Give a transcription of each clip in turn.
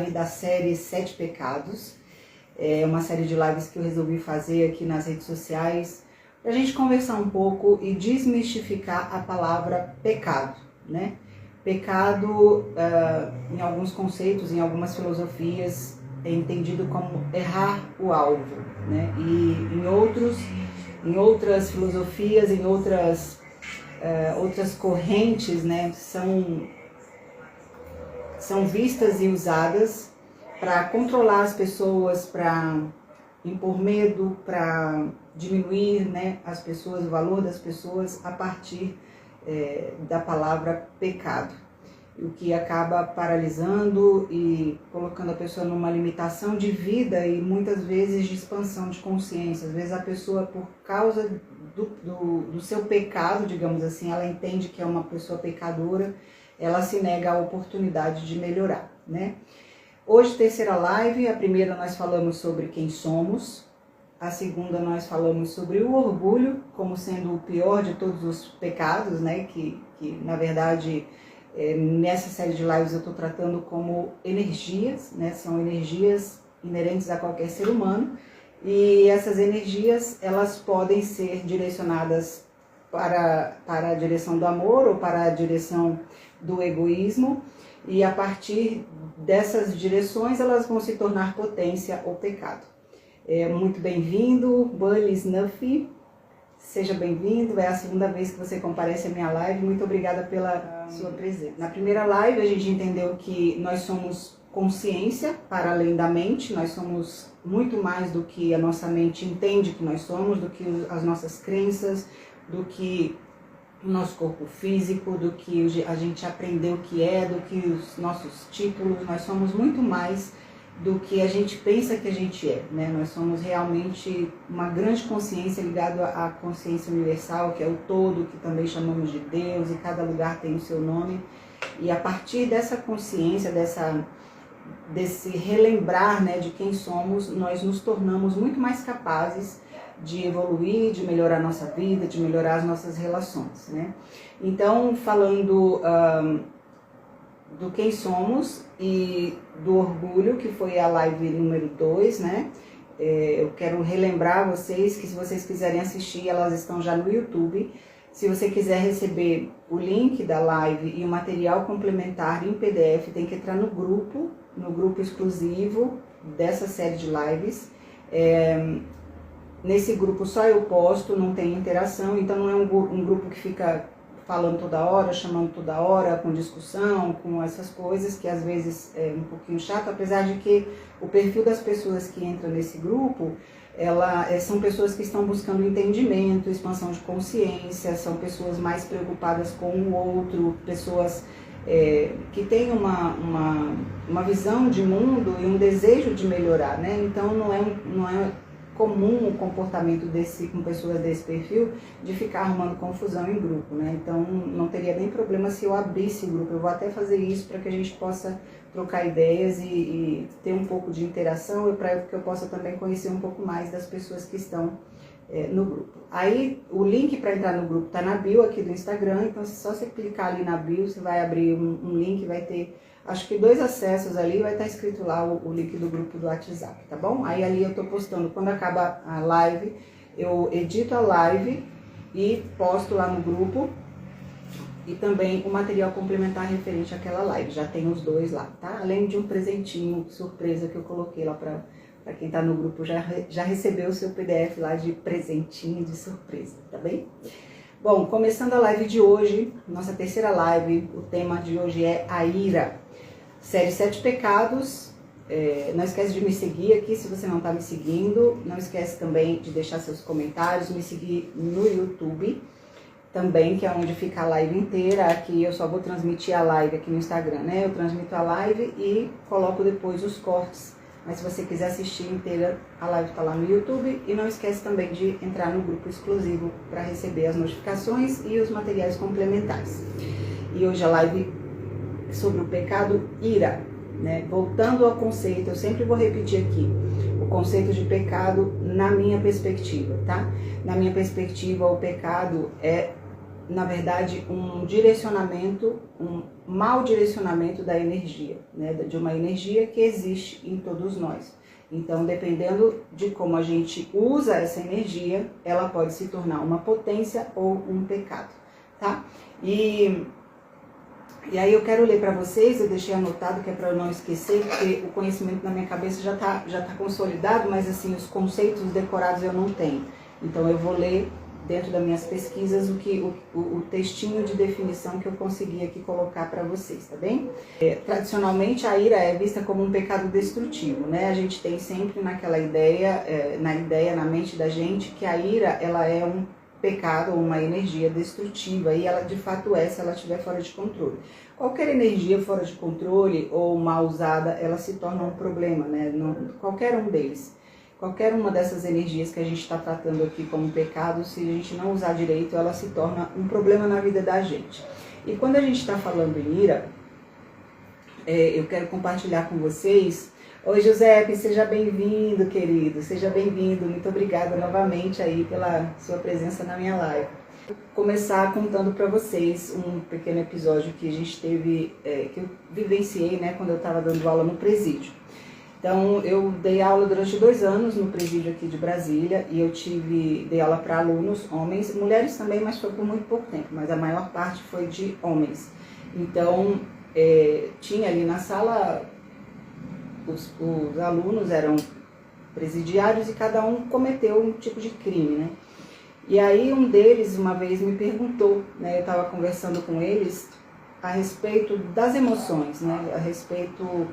live da série 7 Pecados. É uma série de lives que eu resolvi fazer aqui nas redes sociais para a gente conversar um pouco e desmistificar a palavra pecado, né? Pecado, em alguns conceitos, em algumas filosofias, é entendido como errar o alvo, né? E em outras filosofias, em outras correntes, né, são vistas e usadas para controlar as pessoas, para impor medo, para diminuir, né, as pessoas, o valor das pessoas a partir da palavra pecado, o que acaba paralisando e colocando a pessoa numa limitação de vida e muitas vezes de expansão de consciência. Às vezes a pessoa, por causa do seu pecado, digamos assim, ela entende que é uma pessoa pecadora, ela se nega a oportunidade de melhorar, né? Hoje, terceira live, a primeira nós falamos sobre quem somos, a segunda nós falamos sobre o orgulho, como sendo o pior de todos os pecados, né? Que na verdade, nessa série de lives eu estou tratando como energias, né? São energias inerentes a qualquer ser humano, e essas energias, elas podem ser direcionadas para a direção do amor ou para a direção do egoísmo, e a partir dessas direções elas vão se tornar potência ou pecado. Muito bem-vindo, Bully Snuffy, seja bem-vindo, é a segunda vez que você comparece à minha live, muito obrigada pela sua presença. Na primeira live a gente entendeu que nós somos consciência para além da mente, nós somos muito mais do que a nossa mente entende que nós somos, do que as nossas crenças, do que o nosso corpo físico, do que a gente aprendeu que do que os nossos títulos. Nós somos muito mais do que a gente pensa que a gente é, né? Nós somos realmente uma grande consciência ligada à consciência universal, que é o todo, que também chamamos de Deus, e cada lugar tem o seu nome. E a partir dessa consciência, desse relembrar, né, de quem somos, nós nos tornamos muito mais capazes de evoluir, de melhorar a nossa vida, de melhorar as nossas relações, né? Então, falando do quem somos e do orgulho, que foi a live número 2, né? Eu quero relembrar vocês que, se vocês quiserem assistir, elas estão já no YouTube. Se você quiser receber o link da live e o material complementar em PDF, tem que entrar no grupo exclusivo dessa série de lives. Nesse grupo só eu posto, não tem interação, então não é um grupo que fica falando toda hora, chamando toda hora, com discussão, com essas coisas, que às vezes é um pouquinho chato, apesar de que o perfil das pessoas que entram nesse grupo, são pessoas que estão buscando entendimento, expansão de consciência, são pessoas mais preocupadas com o outro, pessoas que têm uma visão de mundo e um desejo de melhorar, né? Então não é comum o comportamento com pessoas desse perfil de ficar arrumando confusão em grupo, né? Então não teria nem problema se eu abrisse o grupo. Eu vou até fazer isso para que a gente possa trocar ideias e ter um pouco de interação, e para que eu possa também conhecer um pouco mais das pessoas que estão no grupo. Aí o link para entrar no grupo está na bio aqui do Instagram, então só você clicar ali na bio, você vai abrir um link, vai ter acho que 2 acessos ali, vai estar escrito lá o link do grupo do WhatsApp, tá bom? Aí ali eu tô postando, quando acaba a live, eu edito a live e posto lá no grupo, e também o material complementar referente àquela live, já tem os 2 lá, tá? Além de um presentinho surpresa que eu coloquei lá para quem tá no grupo, já recebeu o seu PDF lá de presentinho de surpresa, tá bem? Bom, começando a live de hoje, nossa terceira live, o tema de hoje é a ira. Série 7 Pecados. Não esquece de me seguir aqui se você não está me seguindo. Não esquece também de deixar seus comentários, me seguir no YouTube também, que é onde fica a live inteira. Aqui eu só vou transmitir a live aqui no Instagram, né? Eu transmito a live e coloco depois os cortes. Mas se você quiser assistir inteira, a live está lá no YouTube. E não esquece também de entrar no grupo exclusivo para receber as notificações e os materiais complementares. E hoje a live sobre o pecado ira, né? Voltando ao conceito, eu sempre vou repetir aqui, o conceito de pecado na minha perspectiva, tá? Na minha perspectiva, o pecado é na verdade, um direcionamento, um mau direcionamento da energia, né? De uma energia que existe em todos nós. Então, dependendo de como a gente usa essa energia, ela pode se tornar uma potência ou um pecado, tá? E aí eu quero ler para vocês, eu deixei anotado que é para eu não esquecer, porque o conhecimento na minha cabeça já tá consolidado, mas assim, os conceitos decorados eu não tenho. Então eu vou ler dentro das minhas pesquisas o textinho de definição que eu consegui aqui colocar para vocês, tá bem? Tradicionalmente a ira é vista como um pecado destrutivo, né? A gente tem sempre naquela ideia, na mente da gente, que a ira ela é um pecado ou uma energia destrutiva, e ela de fato é se ela estiver fora de controle. Qualquer energia fora de controle ou mal usada, ela se torna um problema, né? Qualquer um deles. Qualquer uma dessas energias que a gente está tratando aqui como pecado, se a gente não usar direito, ela se torna um problema na vida da gente. E quando a gente está falando em ira, eu quero compartilhar com vocês. Oi, Giuseppe, seja bem-vindo, querido, seja bem-vindo. Muito obrigada novamente aí pela sua presença na minha live. Vou começar contando para vocês um pequeno episódio que a gente teve, que eu vivenciei, né, quando eu estava dando aula no presídio. Então, eu dei aula durante 2 anos no presídio aqui de Brasília e eu dei aula para alunos, homens, mulheres também, mas foi por muito pouco tempo, mas a maior parte foi de homens. Então, tinha ali na sala, os alunos eram presidiários e cada um cometeu um tipo de crime, né? E aí um deles uma vez me perguntou, né, eu estava conversando com eles a respeito das emoções, né, a respeito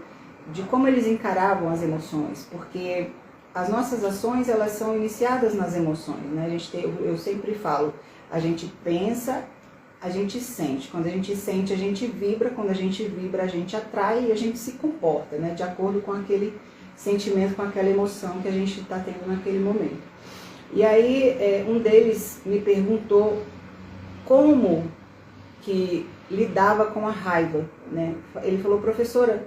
de como eles encaravam as emoções, porque as nossas ações elas são iniciadas nas emoções, né? Eu sempre falo, a gente pensa, a gente sente, quando a gente sente a gente vibra, quando a gente vibra a gente atrai e a gente se comporta, né? De acordo com aquele sentimento, com aquela emoção que a gente está tendo naquele momento. E aí um deles me perguntou como que lidava com a raiva, né? Ele falou, professora,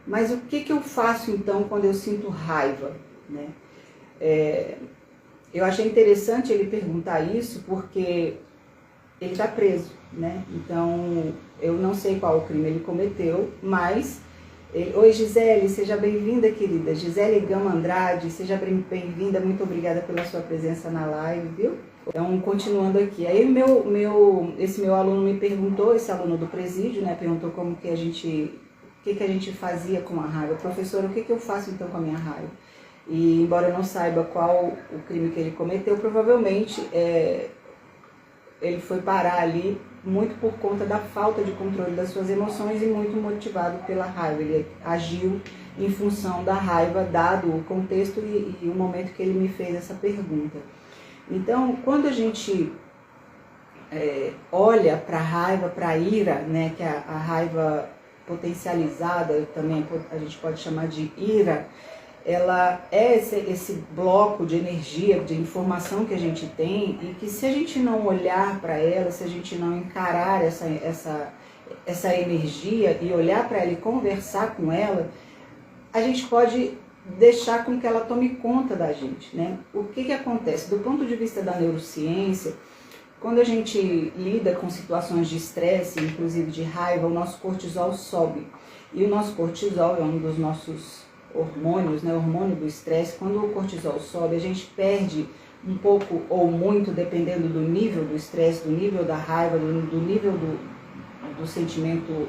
mas o que eu faço então quando eu sinto raiva, né? Eu achei interessante ele perguntar isso porque ele está preso, né? Então eu não sei qual o crime ele cometeu, mas... Oi, Gisele, seja bem-vinda, querida. Gisele Gama Andrade, seja bem-vinda, muito obrigada pela sua presença na live, viu? Então, continuando aqui. Aí esse meu aluno me perguntou, esse aluno do presídio, né? Perguntou como que a gente fazia com a raiva. Professora, o que eu faço então com a minha raiva? E embora eu não saiba qual o crime que ele cometeu, provavelmente ele foi parar ali muito por conta da falta de controle das suas emoções e muito motivado pela raiva. Ele agiu em função da raiva, dado o contexto e o momento que ele me fez essa pergunta. Então, quando a gente olha para a raiva, para a ira, né, que a raiva potencializada, também a gente pode chamar de ira, ela é esse bloco de energia, de informação que a gente tem e que se a gente não olhar para ela, se a gente não encarar essa energia e olhar para ela e conversar com ela, a gente pode deixar com que ela tome conta da gente, né? O que acontece? Do ponto de vista da neurociência, quando a gente lida com situações de estresse, inclusive de raiva, o nosso cortisol sobe. E o nosso cortisol é um dos nossos hormônios, né, hormônio do estresse. Quando o cortisol sobe, a gente perde um pouco ou muito, dependendo do nível do estresse, do nível da raiva, do nível do sentimento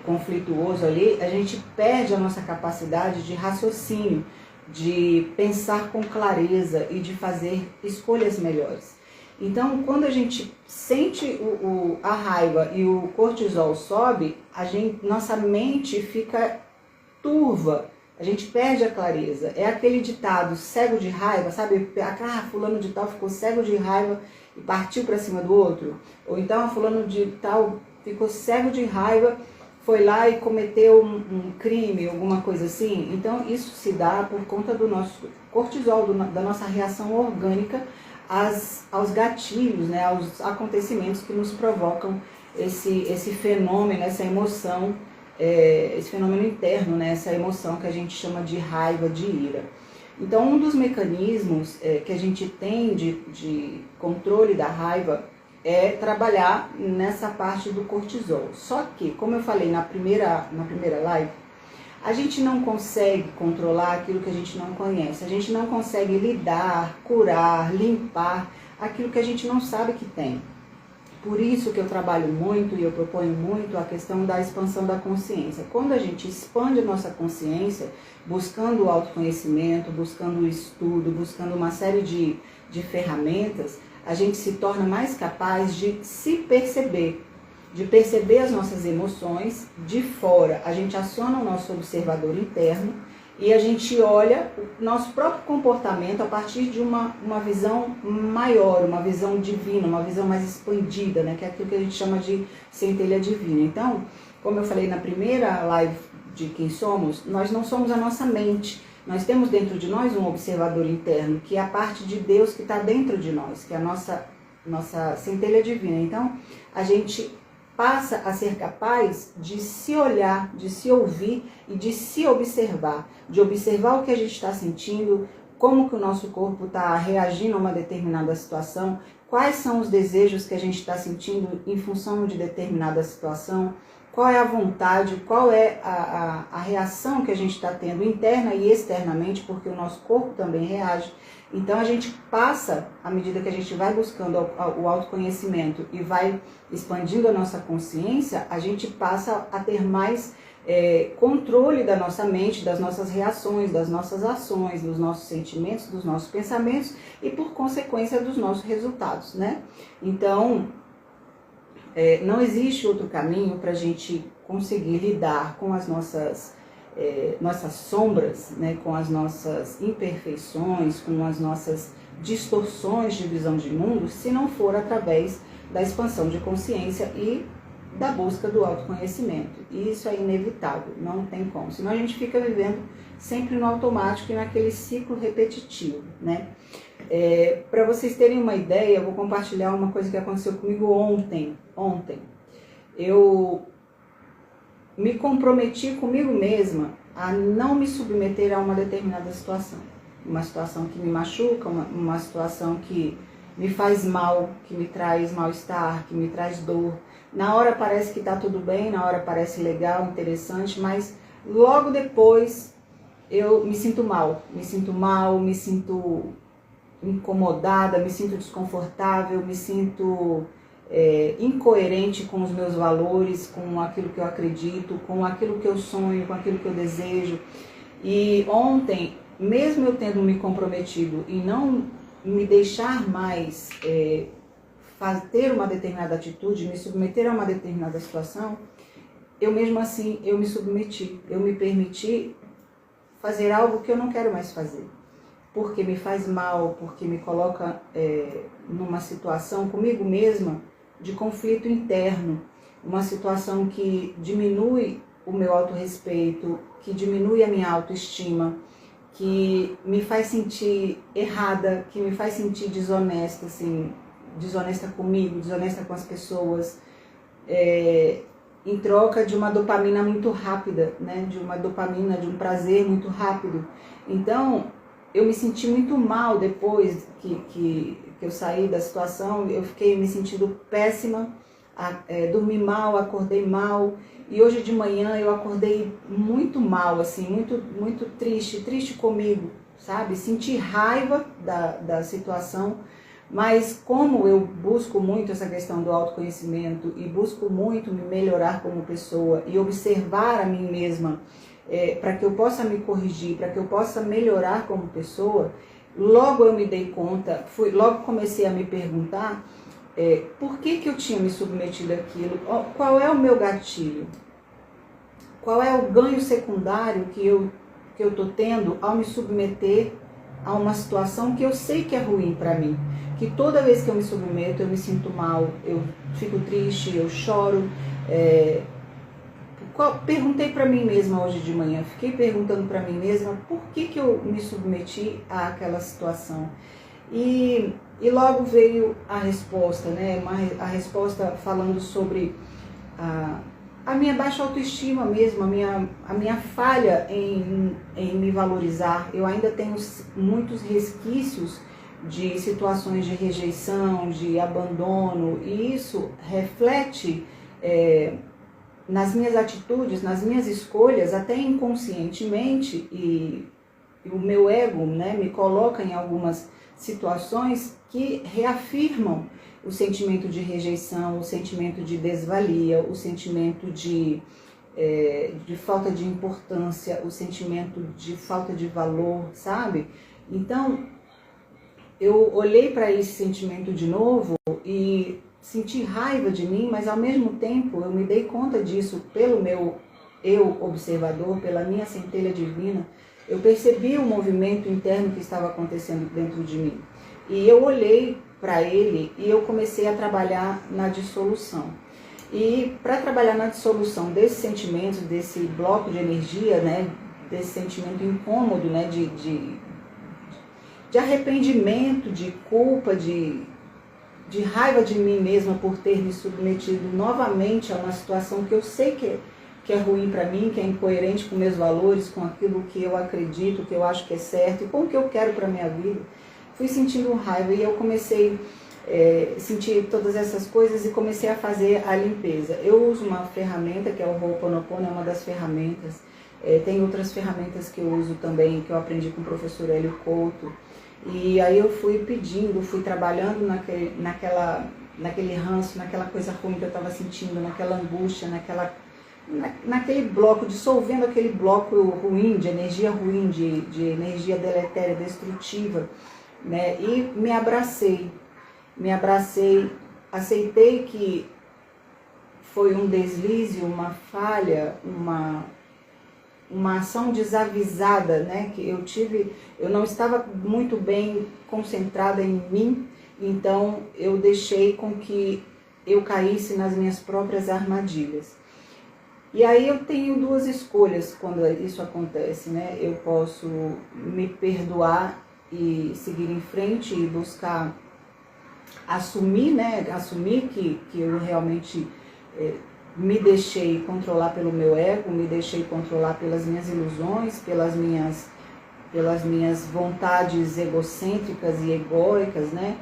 conflituoso ali, a gente perde a nossa capacidade de raciocínio, de pensar com clareza e de fazer escolhas melhores. Então, quando a gente sente a raiva e o cortisol sobe, nossa mente fica turva, a gente perde a clareza. É aquele ditado, cego de raiva, sabe? Fulano de tal ficou cego de raiva e partiu para cima do outro. Ou então, fulano de tal ficou cego de raiva, foi lá e cometeu um crime, alguma coisa assim. Então, isso se dá por conta do nosso cortisol, da nossa reação orgânica aos gatilhos, né? Aos acontecimentos que nos provocam esse fenômeno, essa emoção, esse fenômeno interno, né? Essa emoção que a gente chama de raiva, de ira. Então, um dos mecanismos que a gente tem de controle da raiva é trabalhar nessa parte do cortisol. Só que, como eu falei na primeira live, a gente não consegue controlar aquilo que a gente não conhece. A gente não consegue lidar, curar, limpar aquilo que a gente não sabe que tem. Por isso que eu trabalho muito e eu proponho muito a questão da expansão da consciência. Quando a gente expande a nossa consciência, buscando o autoconhecimento, buscando o estudo, buscando uma série de ferramentas, a gente se torna mais capaz de se perceber, de perceber as nossas emoções de fora. A gente aciona o nosso observador interno e a gente olha o nosso próprio comportamento a partir de uma visão maior, uma visão divina, uma visão mais expandida, né? Que é aquilo que a gente chama de centelha divina. Então, como eu falei na primeira live de Quem Somos, nós não somos a nossa mente. Nós temos dentro de nós um observador interno, que é a parte de Deus que está dentro de nós, que é a nossa centelha divina. Então, a gente passa a ser capaz de se olhar, de se ouvir e de se observar, de observar o que a gente está sentindo, como que o nosso corpo está reagindo a uma determinada situação, quais são os desejos que a gente está sentindo em função de determinada situação, qual é a vontade, qual é a reação que a gente está tendo interna e externamente, porque o nosso corpo também reage. Então a gente passa, à medida que a gente vai buscando o autoconhecimento e vai expandindo a nossa consciência, a gente passa a ter mais controle da nossa mente, das nossas reações, das nossas ações, dos nossos sentimentos, dos nossos pensamentos e por consequência dos nossos resultados, né? Então, não existe outro caminho para a gente conseguir lidar com as nossas sombras, né, com as nossas imperfeições, com as nossas distorções de visão de mundo, se não for através da expansão de consciência e da busca do autoconhecimento. E isso é inevitável, não tem como. Senão a gente fica vivendo sempre no automático e naquele ciclo repetitivo, né? Para vocês terem uma ideia, eu vou compartilhar uma coisa que aconteceu comigo ontem. Eu me comprometi comigo mesma a não me submeter a uma determinada situação. Uma situação que me machuca, uma situação que me faz mal, que me traz mal-estar, que me traz dor. Na hora parece que está tudo bem, na hora parece legal, interessante, mas logo depois eu me sinto mal, me sinto incomodada, me sinto desconfortável, me sinto incoerente com os meus valores, com aquilo que eu acredito, com aquilo que eu sonho, com aquilo que eu desejo. E ontem, mesmo eu tendo me comprometido em não me deixar mais ter uma determinada atitude, me submeter a uma determinada situação, eu mesmo assim, eu me submeti, eu me permiti fazer algo que eu não quero mais fazer, porque me faz mal, porque me coloca numa situação comigo mesma de conflito interno, uma situação que diminui o meu autorrespeito, que diminui a minha autoestima, que me faz sentir errada, que me faz sentir desonesta, assim, desonesta comigo, desonesta com as pessoas, em troca de uma dopamina muito rápida, né? De uma dopamina, de um prazer muito rápido. Então, eu me senti muito mal depois que eu saí da situação, eu fiquei me sentindo péssima, dormi mal, acordei mal, e hoje de manhã eu acordei muito mal, assim, muito triste comigo, sabe? Senti raiva da situação, mas como eu busco muito essa questão do autoconhecimento e busco muito me melhorar como pessoa e observar a mim mesma, para que eu possa me corrigir, para que eu possa melhorar como pessoa, logo eu me dei conta, logo comecei a me perguntar por que eu tinha me submetido àquilo, qual é o meu gatilho, qual é o ganho secundário que eu estou tendo ao me submeter a uma situação que eu sei que é ruim para mim, que toda vez que eu me submeto eu me sinto mal, eu fico triste, eu choro. Perguntei para mim mesma hoje de manhã, fiquei perguntando para mim mesma por que eu me submeti àquela situação. E logo veio a resposta, né? A resposta falando sobre a minha baixa autoestima mesmo, a minha falha em me valorizar. Eu ainda tenho muitos resquícios de situações de rejeição, de abandono, e isso reflete nas minhas atitudes, nas minhas escolhas, até inconscientemente, e o meu ego, né, me coloca em algumas situações que reafirmam o sentimento de rejeição, o sentimento de desvalia, o sentimento de falta de importância, o sentimento de falta de valor, sabe? Então, eu olhei para esse sentimento de novo e senti raiva de mim, mas ao mesmo tempo eu me dei conta disso pelo meu eu observador, pela minha centelha divina. Eu percebi o movimento interno que estava acontecendo dentro de mim. E eu olhei para ele e eu comecei a trabalhar na dissolução. E para trabalhar na dissolução desses sentimentos, desse bloco de energia, né, desse sentimento incômodo, né, de arrependimento, de culpa, de raiva de mim mesma por ter me submetido novamente a uma situação que eu sei que é ruim para mim, que é incoerente com meus valores, com aquilo que eu acredito, que eu acho que é certo e com o que eu quero para minha vida. Fui sentindo raiva e eu comecei a sentir todas essas coisas e comecei a fazer a limpeza. Eu uso uma ferramenta que é o Ho'oponopono, é uma das ferramentas. Tem outras ferramentas que eu uso também, que eu aprendi com o professor Hélio Couto. E aí eu fui pedindo, fui trabalhando naquele ranço, naquela coisa ruim que eu estava sentindo, naquela angústia, naquele bloco, dissolvendo aquele bloco ruim, de energia ruim, de energia deletéria, destrutiva, né? E me abracei, aceitei que foi um deslize, uma falha, uma ação desavisada, né, que eu não estava muito bem concentrada em mim, então eu deixei com que eu caísse nas minhas próprias armadilhas. E aí eu tenho duas escolhas quando isso acontece, né? Eu posso me perdoar e seguir em frente e buscar assumir, né, que eu realmente me deixei controlar pelo meu ego, me deixei controlar pelas minhas ilusões, pelas minhas vontades egocêntricas e egóicas, né?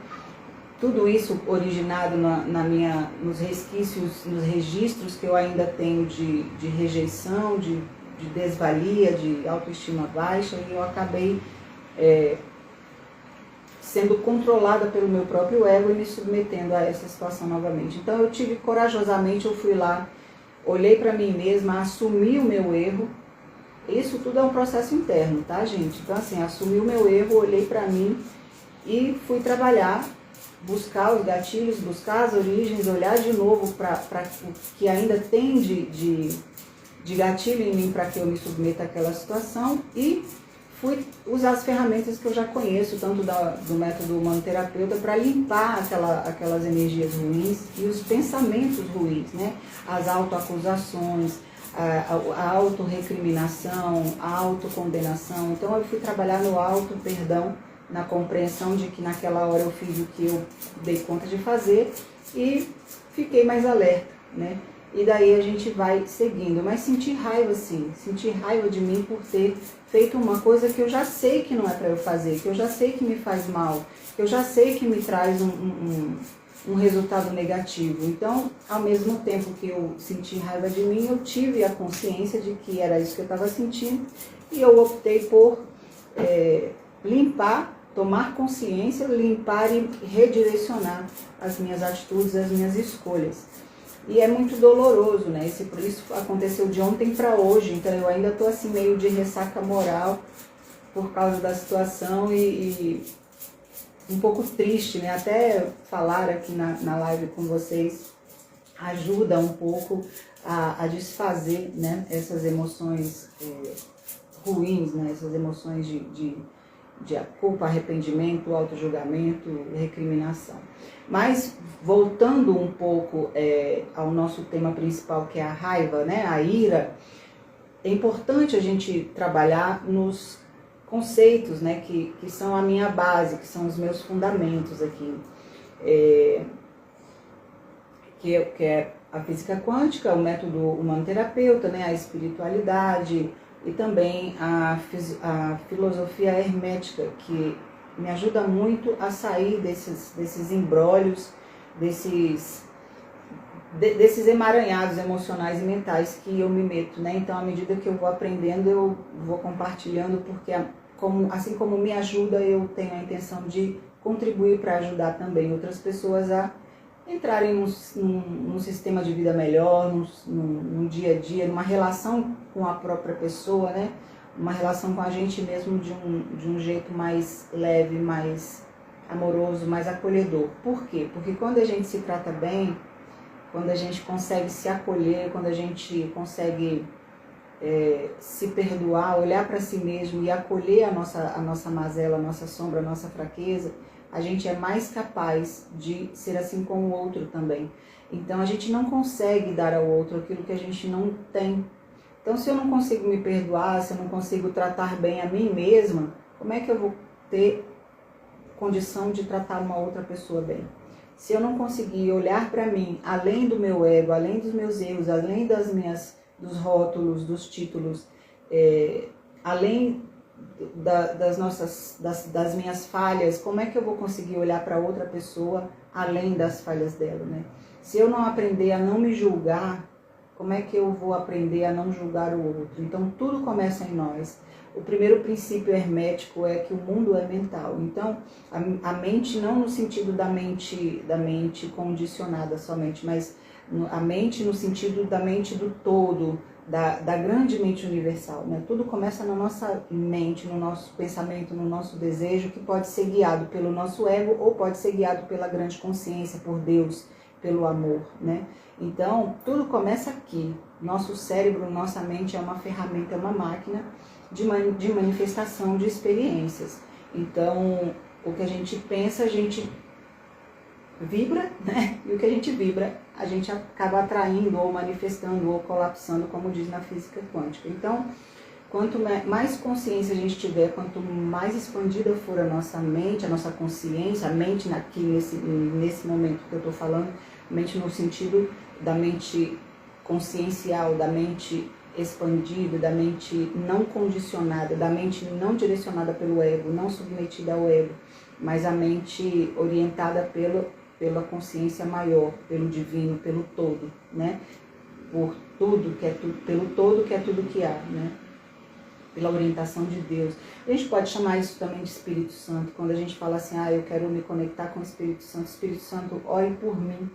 Tudo isso originado nos resquícios, nos registros que eu ainda tenho de rejeição, de desvalia, de autoestima baixa, e eu acabei sendo controlada pelo meu próprio ego e me submetendo a essa situação novamente. Então corajosamente eu fui lá, olhei para mim mesma, assumi o meu erro. Isso tudo é um processo interno, tá, gente? Então assim, assumi o meu erro, olhei para mim e fui trabalhar, buscar os gatilhos, buscar as origens, olhar de novo para o que ainda tem de gatilho em mim para que eu me submeta àquela situação e fui usar as ferramentas que eu já conheço, tanto do método humanoterapeuta, para limpar aquelas energias ruins e os pensamentos ruins, né? As autoacusações, a autorrecriminação, a autocondenação. Então eu fui trabalhar no auto-perdão, na compreensão de que naquela hora eu fiz o que eu dei conta de fazer e fiquei mais alerta, né? E daí a gente vai seguindo. Mas senti raiva, sim. Senti raiva de mim por ter feito uma coisa que eu já sei que não é para eu fazer, que eu já sei que me faz mal, que eu já sei que me traz um resultado negativo. Então, ao mesmo tempo que eu senti raiva de mim, eu tive a consciência de que era isso que eu estava sentindo e eu optei por limpar, tomar consciência, limpar e redirecionar as minhas atitudes, as minhas escolhas. E é muito doloroso, né? Isso aconteceu de ontem para hoje, então eu ainda estou assim meio de ressaca moral por causa da situação e um pouco triste, né? Até falar aqui na live com vocês ajuda um pouco a desfazer, né, essas emoções ruins, né? Essas emoções de culpa, arrependimento, autojulgamento, recriminação. Mas, voltando um pouco ao nosso tema principal, que é a raiva, né, a ira, é importante a gente trabalhar nos conceitos, né, que são a minha base, que são os meus fundamentos aqui, que é a física quântica, o método humanoterapeuta, né, a espiritualidade, e também a filosofia hermética, que me ajuda muito a sair desses embrólios, desses emaranhados emocionais e mentais que eu me meto, né? Então, à medida que eu vou aprendendo, eu vou compartilhando, porque assim como me ajuda, eu tenho a intenção de contribuir para ajudar também outras pessoas a entrarem num sistema de vida melhor, num dia a dia, numa relação com a própria pessoa, né? Uma relação com a gente mesmo de um jeito mais leve, mais amoroso, mais acolhedor. Por quê? Porque quando a gente se trata bem, quando a gente consegue se acolher, quando a gente consegue se perdoar, olhar para si mesmo e acolher a nossa mazela, a nossa sombra, a nossa fraqueza, a gente é mais capaz de ser assim com o outro também. Então a gente não consegue dar ao outro aquilo que a gente não tem. Então se eu não consigo me perdoar, se eu não consigo tratar bem a mim mesma, como é que eu vou ter condição de tratar uma outra pessoa bem? Se eu não conseguir olhar para mim, além do meu ego, além dos meus erros, além dos rótulos, dos títulos, além das minhas falhas, como é que eu vou conseguir olhar para outra pessoa além das falhas dela, né? Se eu não aprender a não me julgar, como é que eu vou aprender a não julgar o outro? Então tudo começa em nós. O primeiro princípio hermético é que o mundo é mental. Então, a mente não no sentido da mente condicionada somente, mas a mente no sentido da mente do todo, da grande mente universal, né? Tudo começa na nossa mente, no nosso pensamento, no nosso desejo, que pode ser guiado pelo nosso ego ou pode ser guiado pela grande consciência, por Deus, pelo amor, né? Então, tudo começa aqui. Nosso cérebro, nossa mente é uma ferramenta, é uma máquina de manifestação de experiências. Então, o que a gente pensa, a gente vibra, né? E o que a gente vibra, a gente acaba atraindo ou manifestando ou colapsando, como diz na física quântica. Então, quanto mais consciência a gente tiver, quanto mais expandida for a nossa mente, a nossa consciência, a mente aqui nesse momento que eu estou falando, mente no sentido da mente consciencial, da mente expandida, da mente não condicionada, da mente não direcionada pelo ego, não submetida ao ego, mas a mente orientada pela consciência maior, pelo divino, pelo todo, né? Por tudo que é tudo, pelo todo que é tudo que há, né? Pela orientação de Deus. A gente pode chamar isso também de Espírito Santo. Quando a gente fala assim, eu quero me conectar com o Espírito Santo, ore por mim.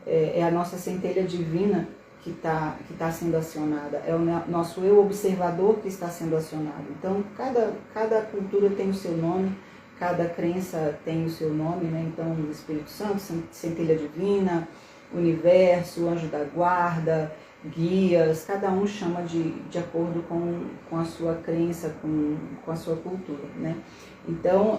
É a nossa centelha divina que tá sendo acionada, é o nosso eu observador que está sendo acionado. Então, cada cultura tem o seu nome, cada crença tem o seu nome, né? Então, o Espírito Santo, centelha divina, universo, anjo da guarda, guias, cada um chama de acordo com a sua crença, com a sua cultura, né? Então,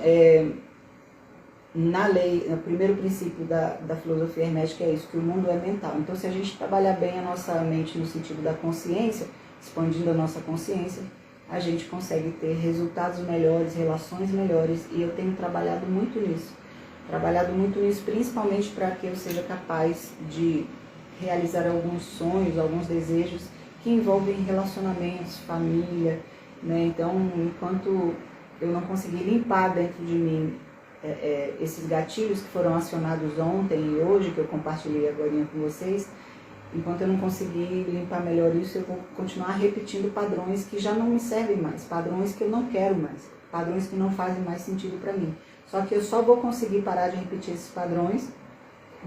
na lei, o primeiro princípio da filosofia hermética é isso, que o mundo é mental. Então, se a gente trabalhar bem a nossa mente no sentido da consciência, expandindo a nossa consciência, a gente consegue ter resultados melhores, relações melhores, e eu tenho trabalhado muito nisso, principalmente para que eu seja capaz de realizar alguns sonhos, alguns desejos que envolvem relacionamentos, família, né? Então, enquanto eu não conseguir limpar dentro de mim esses gatilhos que foram acionados ontem e hoje, que eu compartilhei agora com vocês, enquanto eu não conseguir limpar melhor isso, eu vou continuar repetindo padrões que já não me servem mais, padrões que eu não quero mais, padrões que não fazem mais sentido para mim. Só que eu só vou conseguir parar de repetir esses padrões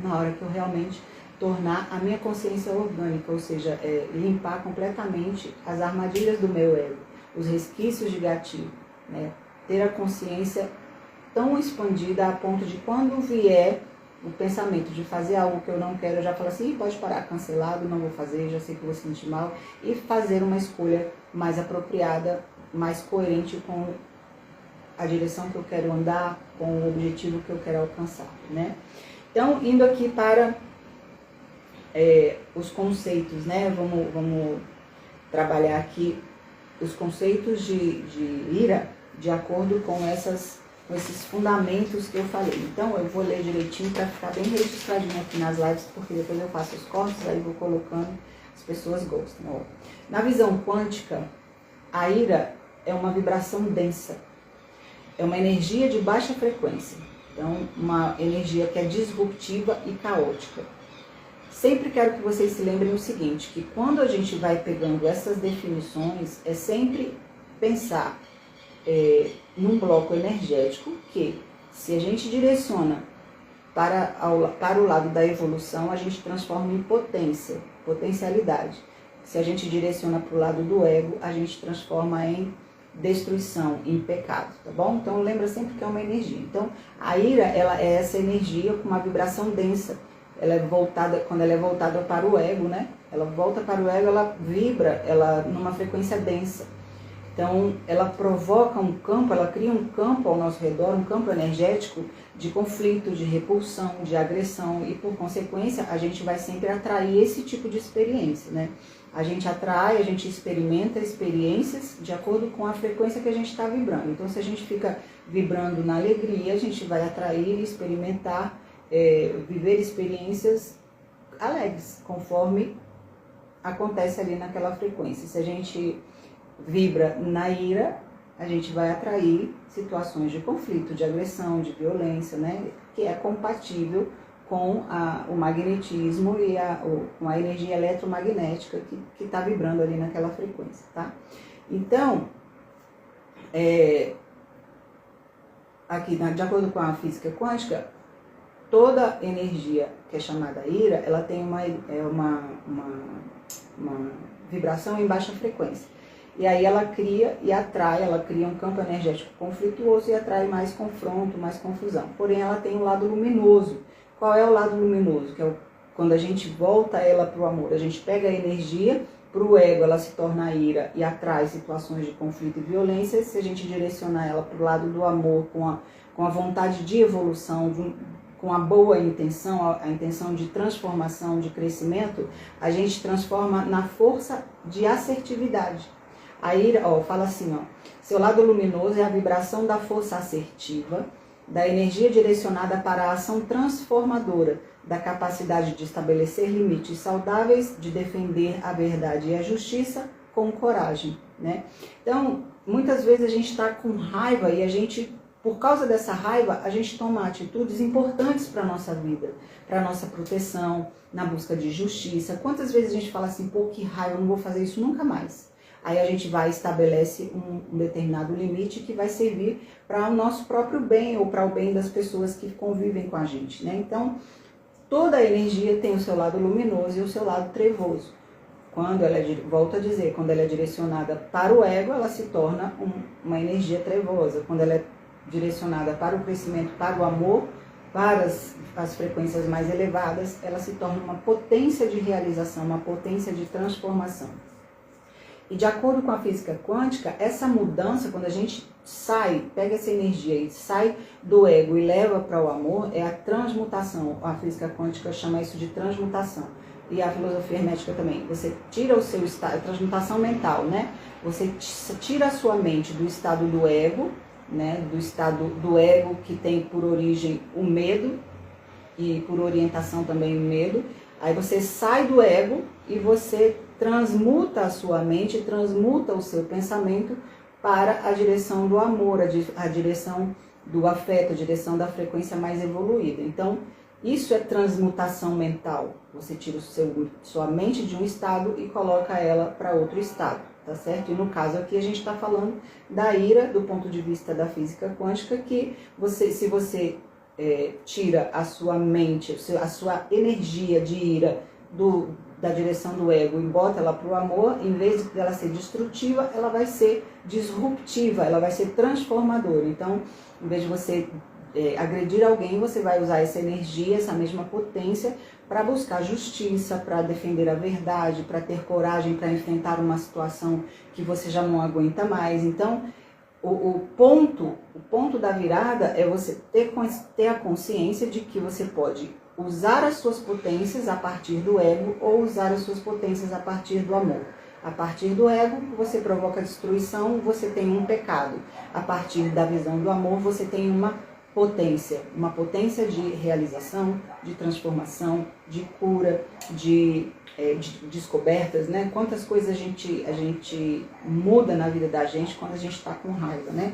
na hora que eu realmente tornar a minha consciência orgânica, ou seja, limpar completamente as armadilhas do meu ego, os resquícios de gatilho, né? Ter a consciência tão expandida a ponto de quando vier o pensamento de fazer algo que eu não quero, eu já falo assim, pode parar, cancelado, não vou fazer, já sei que vou sentir mal, e fazer uma escolha mais apropriada, mais coerente com a direção que eu quero andar, com o objetivo que eu quero alcançar, né? Então, indo aqui para os conceitos, né? Vamos trabalhar aqui os conceitos de ira de acordo com esses fundamentos que eu falei. Então, eu vou ler direitinho para ficar bem registradinho aqui nas lives, porque depois eu faço os cortes, aí vou colocando, as pessoas gostam. Ó. Na visão quântica, a ira é uma vibração densa. é uma energia de baixa frequência. Então, uma energia que é disruptiva e caótica. Sempre quero que vocês se lembrem o seguinte, que quando a gente vai pegando essas definições, é sempre pensar num bloco energético que, se a gente direciona para o lado da evolução, a gente transforma em potência, potencialidade. Se a gente direciona para o lado do ego, a gente transforma em destruição, em pecado, tá bom? Então lembra sempre que é uma energia. Então a ira, ela é essa energia com uma vibração densa. Ela é voltada, quando ela é voltada para o ego, né? Ela volta para o ego, ela vibra, ela numa frequência densa. Então ela provoca um campo, ela cria um campo ao nosso redor, um campo energético de conflito, de repulsão, de agressão, e por consequência a gente vai sempre atrair esse tipo de experiência, né? A gente atrai, a gente experimenta experiências de acordo com a frequência que a gente está vibrando. Então, se a gente fica vibrando na alegria, a gente vai atrair e experimentar, viver experiências alegres, conforme acontece ali naquela frequência. Se a gente vibra na ira, a gente vai atrair situações de conflito, de agressão, de violência, né? Que é compatível com o magnetismo e com a energia eletromagnética que está vibrando ali naquela frequência, tá? Então, aqui, de acordo com a física quântica, toda energia que é chamada ira, ela tem uma vibração em baixa frequência. E aí ela cria e atrai, ela cria um campo energético conflituoso e atrai mais confronto, mais confusão. Porém, ela tem um lado luminoso. Qual é o lado luminoso? Que é quando a gente volta ela para o amor. A gente pega a energia, para o ego ela se torna a ira e atrai situações de conflito e violência. Se a gente direcionar ela para o lado do amor, com a vontade de evolução, com a boa intenção, a intenção de transformação, de crescimento, a gente transforma na força de assertividade. A ira, fala assim, seu lado luminoso é a vibração da força assertiva, da energia direcionada para a ação transformadora, da capacidade de estabelecer limites saudáveis, de defender a verdade e a justiça com coragem, né? Então, muitas vezes a gente está com raiva e a gente, por causa dessa raiva, a gente toma atitudes importantes para a nossa vida, para a nossa proteção, na busca de justiça. Quantas vezes a gente fala assim, pô, que raiva, eu não vou fazer isso nunca mais. Aí a gente vai e estabelece um determinado limite que vai servir para o nosso próprio bem ou para o bem das pessoas que convivem com a gente, né? Então, toda a energia tem o seu lado luminoso e o seu lado trevoso. Quando ela volto a dizer, quando ela é direcionada para o ego, ela se torna uma energia trevosa. Quando ela é direcionada para o crescimento, para o amor, para as frequências mais elevadas, ela se torna uma potência de realização, uma potência de transformação. E de acordo com a física quântica, essa mudança, quando a gente pega essa energia e sai do ego e leva para o amor, é a transmutação. A física quântica chama isso de transmutação. E a filosofia hermética também. Você tira o seu estado, transmutação mental, né? Você tira a sua mente do estado do ego, né? Do estado do ego que tem por origem o medo e por orientação também o medo. Aí você sai do ego e você transmuta a sua mente, transmuta o seu pensamento para a direção do amor, a direção do afeto, a direção da frequência mais evoluída. Então, isso é transmutação mental. Você tira sua mente de um estado e coloca ela para outro estado, tá certo? E no caso aqui a gente está falando da ira do ponto de vista da física quântica, que se você tira a sua mente, a sua energia de ira da direção do ego e bota ela para o amor, em vez de ela ser destrutiva, ela vai ser disruptiva, ela vai ser transformadora. Então, em vez de você agredir alguém, você vai usar essa energia, essa mesma potência, para buscar justiça, para defender a verdade, para ter coragem para enfrentar uma situação que você já não aguenta mais. Então, o ponto da virada é você ter a consciência de que você pode usar as suas potências a partir do ego ou usar as suas potências a partir do amor. A partir do ego, você provoca destruição, você tem um pecado. A partir da visão do amor, você tem uma potência de realização, de transformação, de cura, de descobertas, né? Quantas coisas a gente muda na vida da gente quando a gente está com raiva, né?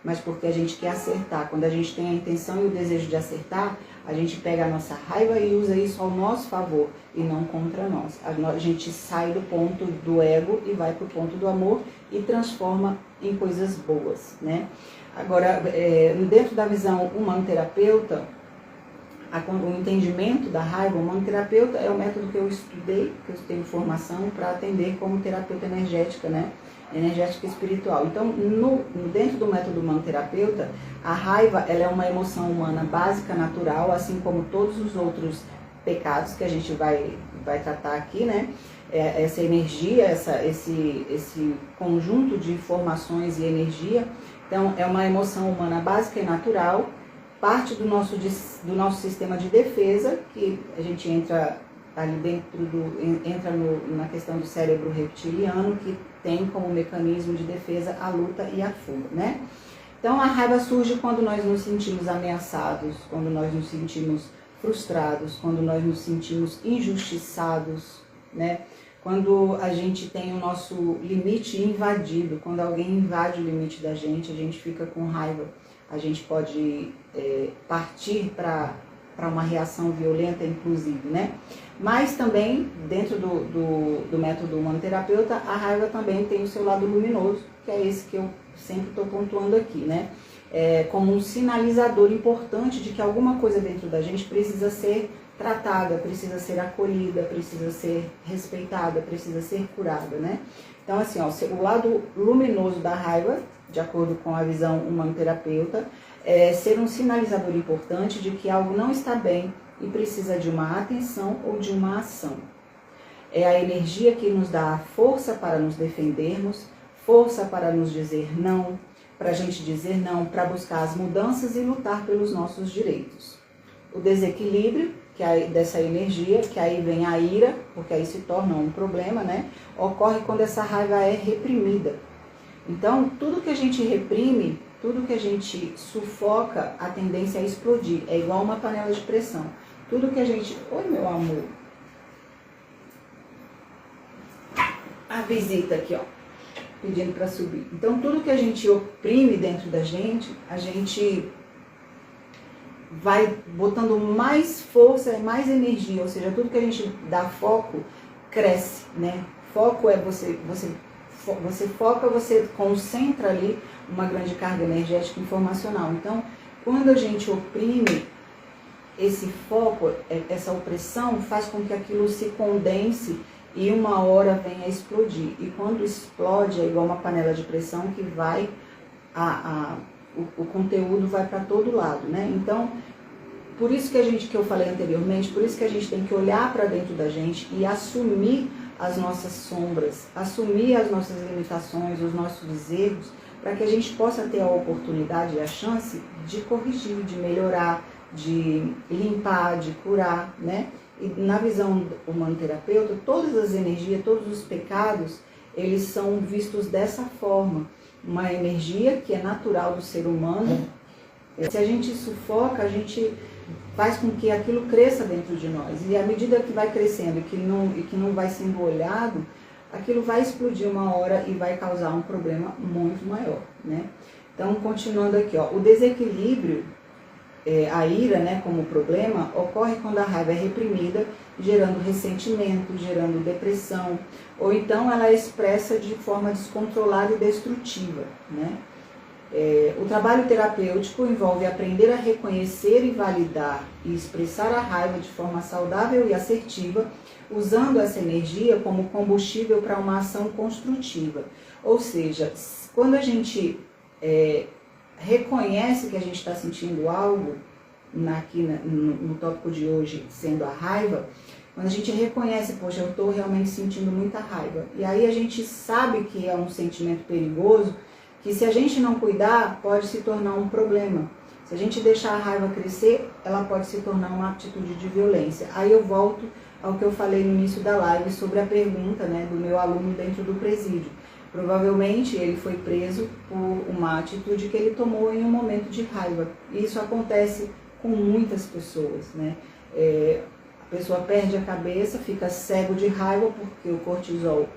mas porque a gente quer acertar. Quando a gente tem a intenção e o desejo de acertar, a gente pega a nossa raiva e usa isso ao nosso favor e não contra nós. A gente sai do ponto do ego e vai para o ponto do amor e transforma em coisas boas, né? Agora, dentro da visão humanoterapeuta, o entendimento da raiva, o humanoterapeuta é o método que eu estudei, que eu tenho formação para atender como terapeuta energética, né? Energética espiritual. Então, dentro do método humanoterapeuta, a raiva ela é uma emoção humana básica, natural, assim como todos os outros pecados que a gente vai tratar aqui, né? Essa energia, esse conjunto de informações e energia. Então, é uma emoção humana básica e natural, parte do nosso sistema de defesa, que a gente entra ali dentro na questão do cérebro reptiliano, que tem como mecanismo de defesa a luta e a fuga, né? Então, a raiva surge quando nós nos sentimos ameaçados, quando nós nos sentimos frustrados, quando nós nos sentimos injustiçados, né? Quando a gente tem o nosso limite invadido, quando alguém invade o limite da gente, a gente fica com raiva, a gente pode partir para uma reação violenta, inclusive, né? Mas também, dentro do método humanoterapeuta, a raiva também tem o seu lado luminoso, que é esse que eu sempre estou pontuando aqui, né? Como um sinalizador importante de que alguma coisa dentro da gente precisa ser tratada, precisa ser acolhida, precisa ser respeitada, precisa ser curada, né? Então, assim, ó, o lado luminoso da raiva, de acordo com a visão humanoterapeuta, é ser um sinalizador importante de que algo não está bem e precisa de uma atenção ou de uma ação. É a energia que nos dá a força para nos defendermos, força para nos dizer não, para a gente dizer não, para buscar as mudanças e lutar pelos nossos direitos. O desequilíbrio dessa energia, que aí vem a ira, porque aí se torna um problema, né? Ocorre quando essa raiva é reprimida. Então, tudo que a gente reprime, tudo que a gente sufoca, a tendência é explodir. É igual uma panela de pressão. Tudo que a gente... Oi, meu amor. A visita aqui, ó. Pedindo para subir. Então, tudo que a gente oprime dentro da gente, a gente vai botando mais força, mais energia. Ou seja, tudo que a gente dá foco, cresce, né? Foco é você foca, você concentra ali uma grande carga energética informacional. Então, quando a gente oprime, esse foco, essa opressão, faz com que aquilo se condense e uma hora venha a explodir. E quando explode, é igual uma panela de pressão que vai, o conteúdo vai para todo lado, né? Então, por isso que eu falei anteriormente, por isso que a gente tem que olhar para dentro da gente e assumir as nossas sombras, assumir as nossas limitações, os nossos erros, para que a gente possa ter a oportunidade e a chance de corrigir, de melhorar, de limpar, de curar, né? E na visão humanoterapeuta, todas as energias, todos os pecados, eles são vistos dessa forma. Uma energia que é natural do ser humano. Se a gente sufoca, a gente faz com que aquilo cresça dentro de nós. E à medida que vai crescendo e que não vai sendo olhado, aquilo vai explodir uma hora e vai causar um problema muito maior, né? Então, continuando aqui, ó, o desequilíbrio, a ira, né, como problema, ocorre quando a raiva é reprimida, gerando ressentimento, gerando depressão, ou então ela é expressa de forma descontrolada e destrutiva, né? O trabalho terapêutico envolve aprender a reconhecer e validar e expressar a raiva de forma saudável e assertiva, usando essa energia como combustível para uma ação construtiva. Ou seja, quando a gente reconhece que a gente está sentindo algo, aqui no tópico de hoje sendo a raiva, quando a gente reconhece, poxa, eu estou realmente sentindo muita raiva, e aí a gente sabe que é um sentimento perigoso, que se a gente não cuidar, pode se tornar um problema. Se a gente deixar a raiva crescer, ela pode se tornar uma atitude de violência. Aí eu volto ao que eu falei no início da live sobre a pergunta, né, do meu aluno dentro do presídio. Provavelmente ele foi preso por uma atitude que ele tomou em um momento de raiva. E isso acontece com muitas pessoas, né? A pessoa perde a cabeça, fica cego de raiva porque o cortisol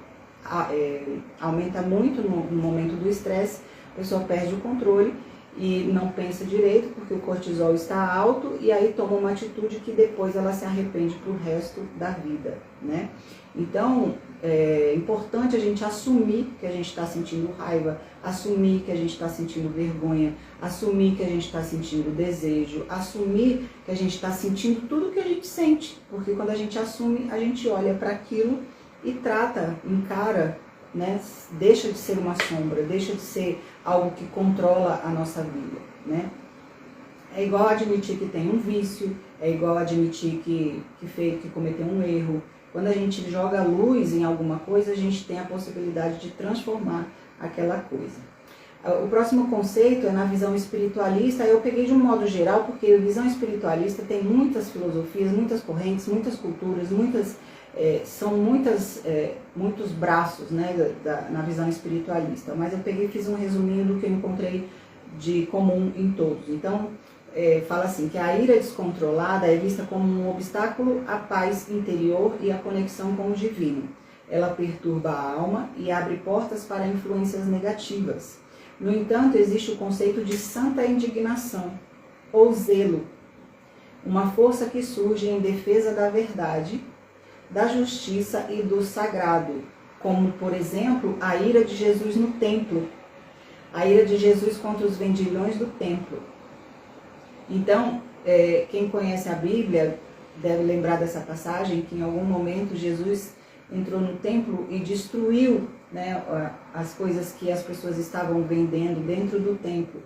aumenta muito no momento do estresse, a pessoa perde o controle e não pensa direito porque o cortisol está alto e aí toma uma atitude que depois ela se arrepende pro resto da vida, né? Então, é importante a gente assumir que a gente está sentindo raiva, assumir que a gente está sentindo vergonha, assumir que a gente está sentindo desejo, assumir que a gente está sentindo tudo que a gente sente, porque quando a gente assume, a gente olha para aquilo e trata, encara, né? Deixa de ser uma sombra, deixa de ser algo que controla a nossa vida, né? É igual admitir que tem um vício, é igual admitir que cometeu um erro. Quando a gente joga luz em alguma coisa, a gente tem a possibilidade de transformar aquela coisa. O próximo conceito é na visão espiritualista. Eu peguei de um modo geral, porque a visão espiritualista tem muitas filosofias, muitas correntes, muitas culturas, muitos braços, né, na visão espiritualista. Mas eu peguei e fiz um resuminho do que eu encontrei de comum em todos. Então, fala assim, que a ira descontrolada é vista como um obstáculo à paz interior e à conexão com o divino. Ela perturba a alma e abre portas para influências negativas. No entanto, existe o conceito de santa indignação, ou zelo, uma força que surge em defesa da verdade, da justiça e do sagrado, como, por exemplo, a ira de Jesus no templo, a ira de Jesus contra os vendilhões do templo. Então, quem conhece a Bíblia deve lembrar dessa passagem, que em algum momento Jesus entrou no templo e destruiu, né, as coisas que as pessoas estavam vendendo dentro do templo.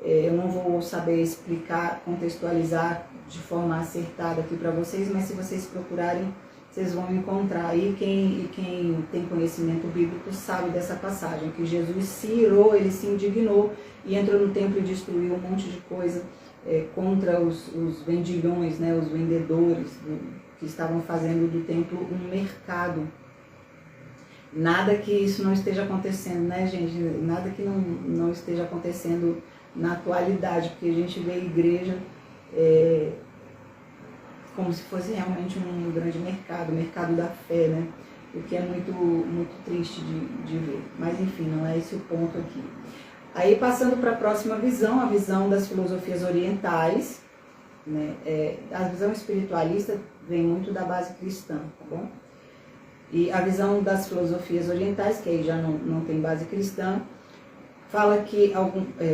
Eu não vou saber explicar, contextualizar de forma acertada aqui para vocês, mas se vocês procurarem, vocês vão encontrar aí. Quem tem conhecimento bíblico sabe dessa passagem, que Jesus se irou, ele se indignou e entrou no templo e destruiu um monte de coisa contra os vendilhões, né, os vendedores que estavam fazendo do templo um mercado. Nada que isso não esteja acontecendo, né, gente? Nada que não esteja acontecendo na atualidade, porque a gente vê a igreja como se fosse realmente um grande mercado, o mercado da fé, né? O que é muito, muito triste de ver. Mas enfim, não é esse o ponto aqui. Aí passando para a próxima visão, a visão das filosofias orientais, né? A visão espiritualista vem muito da base cristã, tá bom? E a visão das filosofias orientais, que aí já não tem base cristã, fala que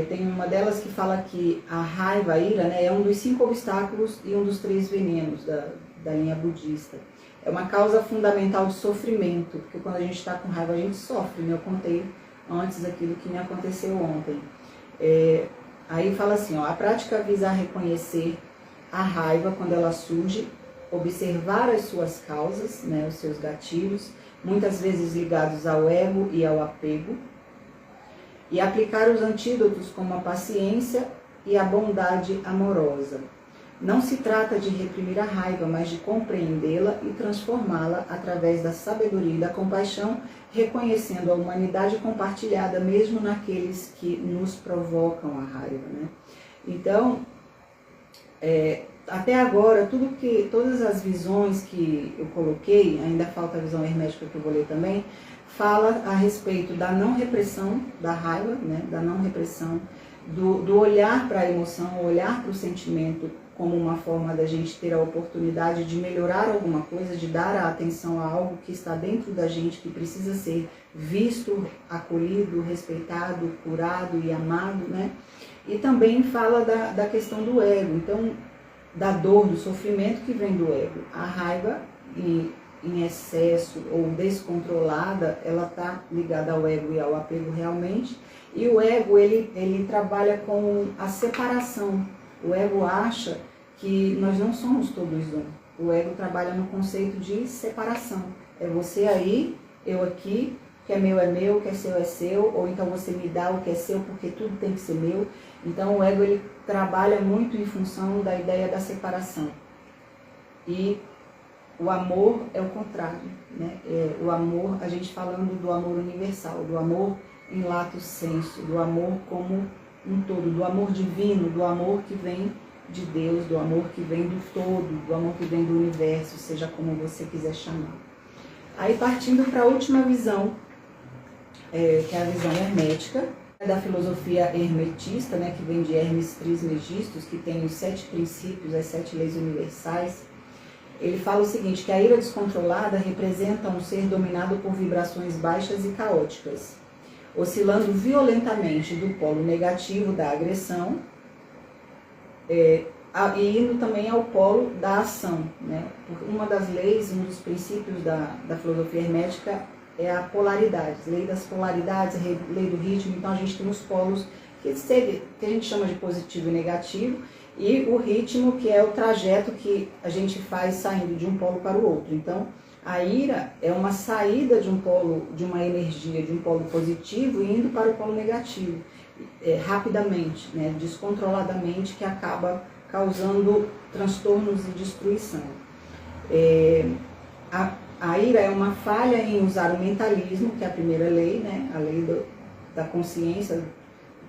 tem uma delas que fala que a raiva, a ira, né, é um dos 5 obstáculos e um dos 3 venenos da linha budista. É uma causa fundamental de sofrimento, porque quando a gente está com raiva a gente sofre, né? Eu contei antes aquilo que me aconteceu ontem. Aí fala assim, ó, a prática visa reconhecer a raiva quando ela surge, observar as suas causas, né, os seus gatilhos, muitas vezes ligados ao ego e ao apego, e aplicar os antídotos como a paciência e a bondade amorosa. Não se trata de reprimir a raiva, mas de compreendê-la e transformá-la através da sabedoria e da compaixão, reconhecendo a humanidade compartilhada mesmo naqueles que nos provocam a raiva, né? Então, até agora, todas as visões que eu coloquei, ainda falta a visão hermética que eu vou ler também, fala a respeito da não repressão da raiva, né, da não repressão, do olhar para a emoção, olhar para o sentimento como uma forma da gente ter a oportunidade de melhorar alguma coisa, de dar a atenção a algo que está dentro da gente, que precisa ser visto, acolhido, respeitado, curado e amado, né? E também fala da questão do ego, então, da dor, do sofrimento que vem do ego. A raiva em excesso ou descontrolada, ela está ligada ao ego e ao apego realmente. E o ego, ele trabalha com a separação. O ego acha que nós não somos todos um. O ego trabalha no conceito de separação. É você aí, eu aqui, o que é meu, o que é seu, ou então você me dá o que é seu porque tudo tem que ser meu. Então o ego, ele trabalha muito em função da ideia da separação. E o amor é o contrário, né? O amor, a gente falando do amor universal, do amor em lato sensu, do amor como um todo, do amor divino, do amor que vem de Deus, do amor que vem do todo, do amor que vem do universo, seja como você quiser chamar. Aí partindo para a última visão, que é a visão hermética, Da filosofia hermetista, né, que vem de Hermes Trismegistus, que tem os 7 princípios, as 7 leis universais. Ele fala o seguinte, que a ira descontrolada representa um ser dominado por vibrações baixas e caóticas, oscilando violentamente do polo negativo da agressão e indo também ao polo da ação, né? Uma das leis, um dos princípios da filosofia hermética é a polaridade, lei das polaridades, lei do ritmo. Então a gente tem os polos que a gente chama de positivo e negativo, e o ritmo, que é o trajeto que a gente faz saindo de um polo para o outro. Então a ira é uma saída de um polo, de uma energia, de um polo positivo e indo para o polo negativo, rapidamente, né, descontroladamente, que acaba causando transtornos e destruição. A ira é uma falha em usar o mentalismo, que é a primeira lei, né? A lei da consciência,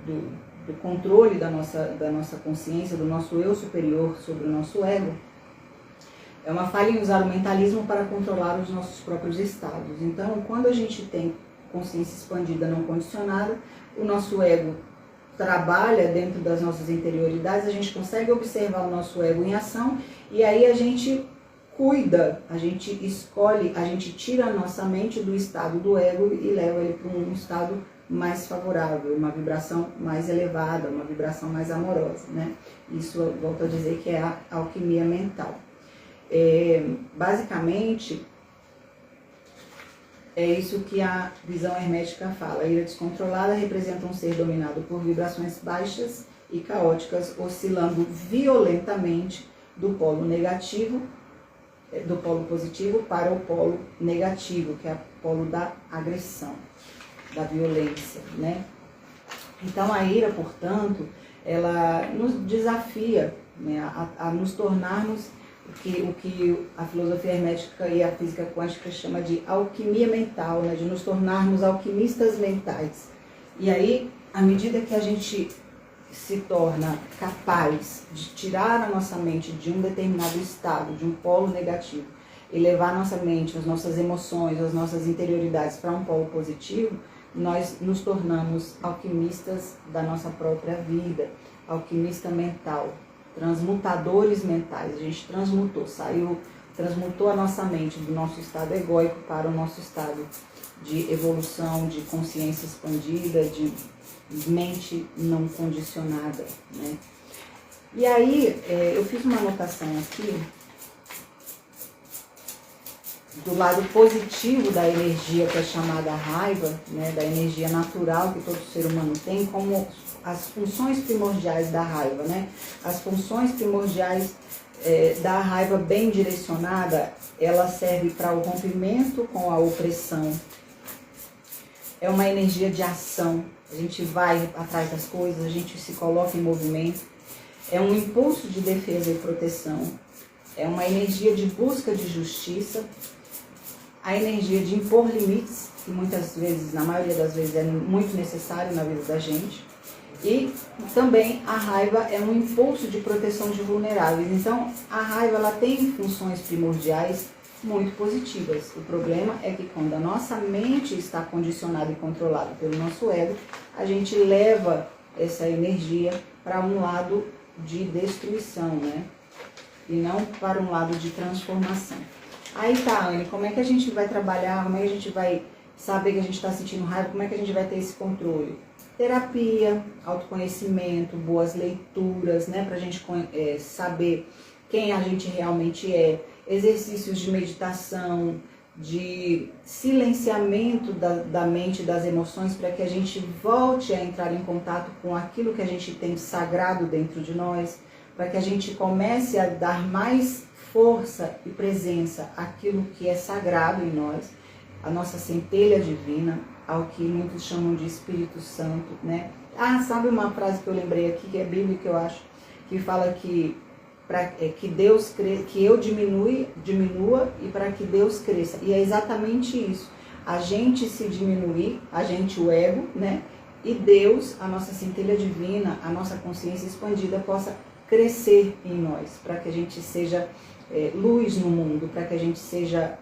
do controle da nossa consciência, do nosso eu superior sobre o nosso ego. É uma falha em usar o mentalismo para controlar os nossos próprios estados. Então, quando a gente tem consciência expandida não condicionada, o nosso ego trabalha dentro das nossas interioridades, a gente consegue observar o nosso ego em ação, e aí a gente cuida, a gente escolhe, a gente tira a nossa mente do estado do ego e leva ele para um estado mais favorável, uma vibração mais elevada, uma vibração mais amorosa, né? Isso eu volto a dizer que é a alquimia mental. Basicamente, é isso que a visão hermética fala. A ira descontrolada representa um ser dominado por vibrações baixas e caóticas, oscilando violentamente do polo negativo, do polo positivo para o polo negativo, que é o polo da agressão, da violência, né? Então a ira, portanto, ela nos desafia, né, a nos tornarmos o que a filosofia hermética e a física quântica chama de alquimia mental, né, de nos tornarmos alquimistas mentais. E aí, à medida que a gente se torna capaz de tirar a nossa mente de um determinado estado, de um polo negativo, e levar a nossa mente, as nossas emoções, as nossas interioridades para um polo positivo, nós nos tornamos alquimistas da nossa própria vida, alquimista mental, transmutadores mentais. A gente transmutou a nossa mente do nosso estado egóico para o nosso estado de evolução, de consciência expandida, de mente não condicionada, né? E aí, eu fiz uma anotação aqui do lado positivo da energia, que é chamada raiva, né, da energia natural que todo ser humano tem, como as funções primordiais da raiva, né? As funções primordiais da raiva bem direcionada, ela serve para o rompimento com a opressão. É uma energia de ação. A gente vai atrás das coisas, a gente se coloca em movimento. É um impulso de defesa e proteção. É uma energia de busca de justiça. A energia de impor limites, que muitas vezes, na maioria das vezes, é muito necessário na vida da gente. E também a raiva é um impulso de proteção de vulneráveis. Então, a raiva ela tem funções primordiais muito positivas. O problema é que quando a nossa mente está condicionada e controlada pelo nosso ego, a gente leva essa energia para um lado de destruição, né? E não para um lado de transformação. Aí tá, Anne, como é que a gente vai trabalhar, como é que a gente vai saber que a gente está sentindo raiva, como é que a gente vai ter esse controle? Terapia, autoconhecimento, boas leituras, né, pra gente saber quem a gente realmente é, exercícios de meditação, de silenciamento da mente, das emoções, para que a gente volte a entrar em contato com aquilo que a gente tem de sagrado dentro de nós, para que a gente comece a dar mais força e presença àquilo que é sagrado em nós, a nossa centelha divina, ao que muitos chamam de Espírito Santo, né? Ah, sabe uma frase que eu lembrei aqui, que é bíblica, eu acho, que fala que que eu diminua e para que Deus cresça. E é exatamente isso. A gente se diminuir, a gente, o ego, né? E Deus, a nossa centelha divina, a nossa consciência expandida, possa crescer em nós, para que a gente seja luz no mundo, para que a gente seja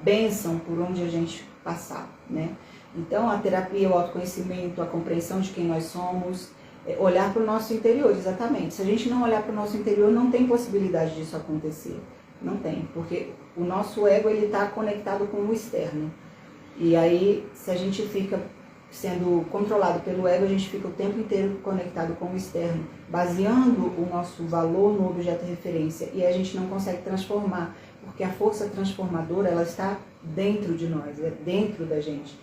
bênção por onde a gente passar, né? Então, a terapia, o autoconhecimento, a compreensão de quem nós somos, olhar para o nosso interior, exatamente. Se a gente não olhar para o nosso interior, não tem possibilidade disso acontecer. Não tem, porque o nosso ego está conectado com o externo. E aí, se a gente fica sendo controlado pelo ego, a gente fica o tempo inteiro conectado com o externo, baseando o nosso valor no objeto de referência. E a gente não consegue transformar, porque a força transformadora, ela está dentro de nós, é dentro da gente.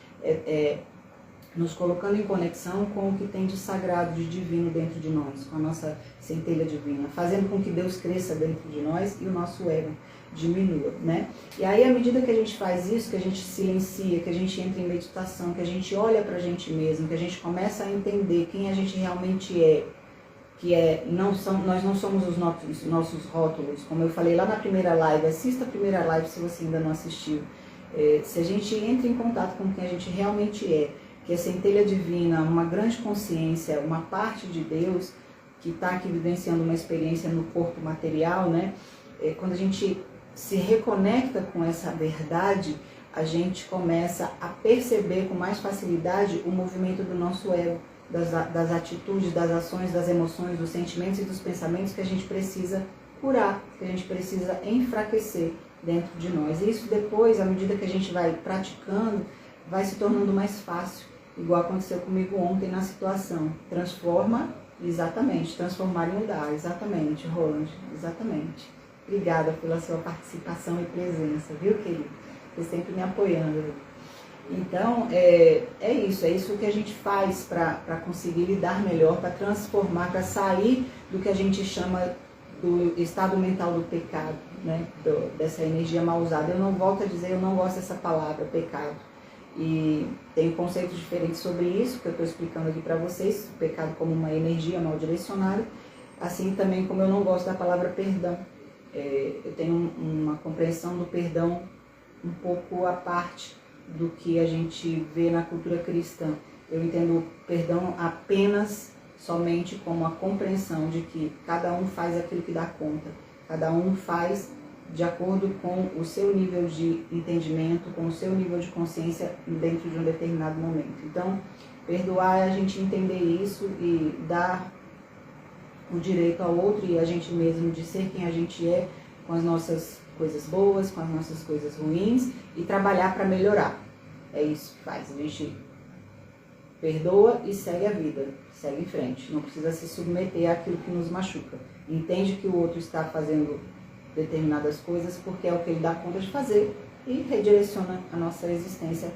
Nos colocando em conexão com o que tem de sagrado, de divino dentro de nós, com a nossa centelha divina, fazendo com que Deus cresça dentro de nós e o nosso ego diminua, né? E aí, à medida que a gente faz isso, que a gente silencia, que a gente entra em meditação, que a gente olha pra gente mesmo, que a gente começa a entender quem a gente realmente é, nós não somos os nossos rótulos, como eu falei lá na primeira live, assista a primeira live se você ainda não assistiu. Se a gente entra em contato com quem a gente realmente é, que é centelha divina, uma grande consciência, uma parte de Deus que está aqui vivenciando uma experiência no corpo material, né? Quando a gente se reconecta com essa verdade, a gente começa a perceber com mais facilidade o movimento do nosso ego, das atitudes, das ações, das emoções, dos sentimentos e dos pensamentos que a gente precisa curar, que a gente precisa enfraquecer dentro de nós. E isso depois, à medida que a gente vai praticando, vai se tornando mais fácil, igual aconteceu comigo ontem na situação. Transforma, exatamente, transformar e mudar, exatamente, Roland, exatamente. Obrigada pela sua participação e presença, viu, querido? Você sempre me apoiando. Então, é isso que a gente faz para conseguir lidar melhor, para transformar, para sair do que a gente chama do estado mental do pecado, né? Dessa energia mal usada. Eu não volto a dizer, eu não gosto dessa palavra, pecado. E tem conceitos diferentes sobre isso, que eu estou explicando aqui para vocês, o pecado como uma energia mal direcionada, assim também como eu não gosto da palavra perdão. Eu tenho uma compreensão do perdão um pouco à parte do que a gente vê na cultura cristã. Eu entendo o perdão apenas, somente como a compreensão de que cada um faz aquilo que dá conta, cada um faz de acordo com o seu nível de entendimento, com o seu nível de consciência dentro de um determinado momento. Então, perdoar é a gente entender isso e dar o direito ao outro e a gente mesmo de ser quem a gente é, com as nossas coisas boas, com as nossas coisas ruins, e trabalhar para melhorar. É isso que faz. A gente perdoa e segue a vida, segue em frente. Não precisa se submeter àquilo que nos machuca. Entende que o outro está fazendo determinadas coisas porque é o que ele dá conta de fazer e redireciona a nossa existência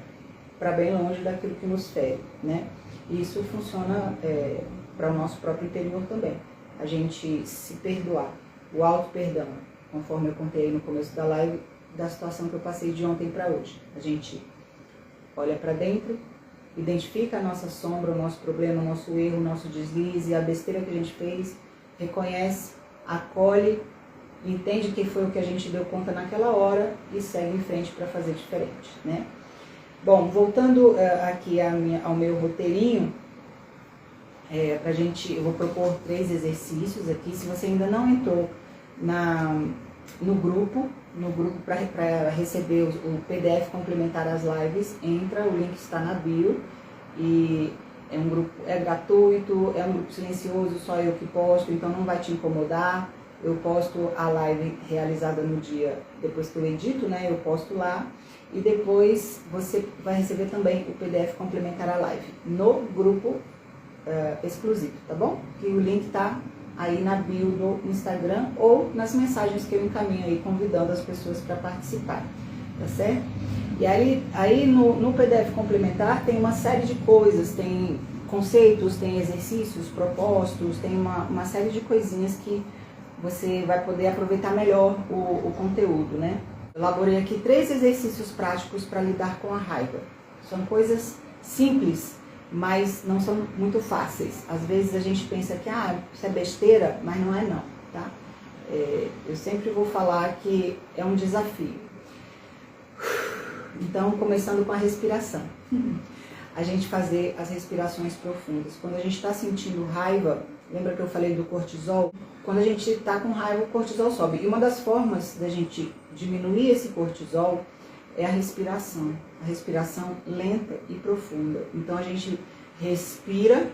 para bem longe daquilo que nos fere, né? E isso funciona para o nosso próprio interior também. A gente se perdoar, o auto-perdão, conforme eu contei aí no começo da live, da situação que eu passei de ontem para hoje. A gente olha para dentro, identifica a nossa sombra, o nosso problema, o nosso erro, o nosso deslize, a besteira que a gente fez, reconhece, acolhe, entende que foi o que a gente deu conta naquela hora e segue em frente para fazer diferente, né? Bom, voltando aqui ao meu roteirinho, eu vou propor 3 exercícios aqui. Se você ainda não entrou no grupo para receber o PDF complementar às lives, entra, o link está na bio, e é um grupo gratuito, é um grupo silencioso, só eu que posto, então não vai te incomodar. Eu posto a live realizada no dia, depois que eu edito, né, eu posto lá, e depois você vai receber também o PDF complementar à live no grupo exclusivo, tá bom? Que o link tá aí na bio do Instagram ou nas mensagens que eu encaminho aí convidando as pessoas para participar, tá certo? E aí no PDF complementar tem uma série de coisas, tem conceitos, tem exercícios propostos, tem uma série de coisinhas que você vai poder aproveitar melhor o conteúdo, né? Elaborei aqui 3 exercícios práticos para lidar com a raiva. São coisas simples, mas não são muito fáceis. Às vezes a gente pensa que isso é besteira, mas não é não, tá? Eu sempre vou falar que é um desafio. Então, começando com a respiração. A gente fazer as respirações profundas. Quando a gente está sentindo raiva, lembra que eu falei do cortisol? Quando a gente está com raiva, o cortisol sobe. E uma das formas da gente diminuir esse cortisol é a respiração lenta e profunda. Então a gente respira,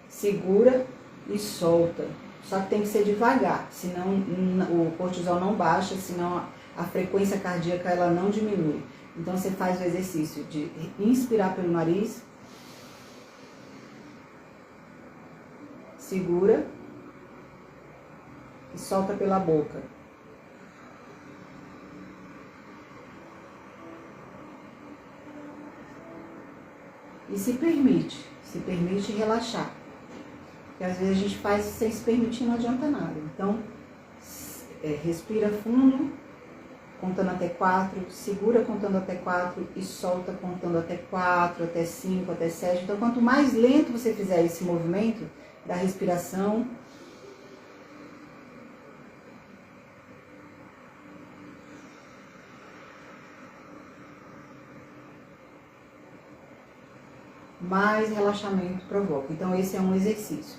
segura e solta. Só que tem que ser devagar, senão o cortisol não baixa, senão a frequência cardíaca ela não diminui. Então você faz o exercício de inspirar pelo nariz, segura e solta pela boca. E se permite relaxar. Porque às vezes a gente faz sem se permitir, não adianta nada. Então, respira fundo, contando até 4, segura contando até 4 e solta contando até 4, até 5, até 7. Então, quanto mais lento você fizer esse movimento da respiração, mais relaxamento provoca. Então, esse é um exercício.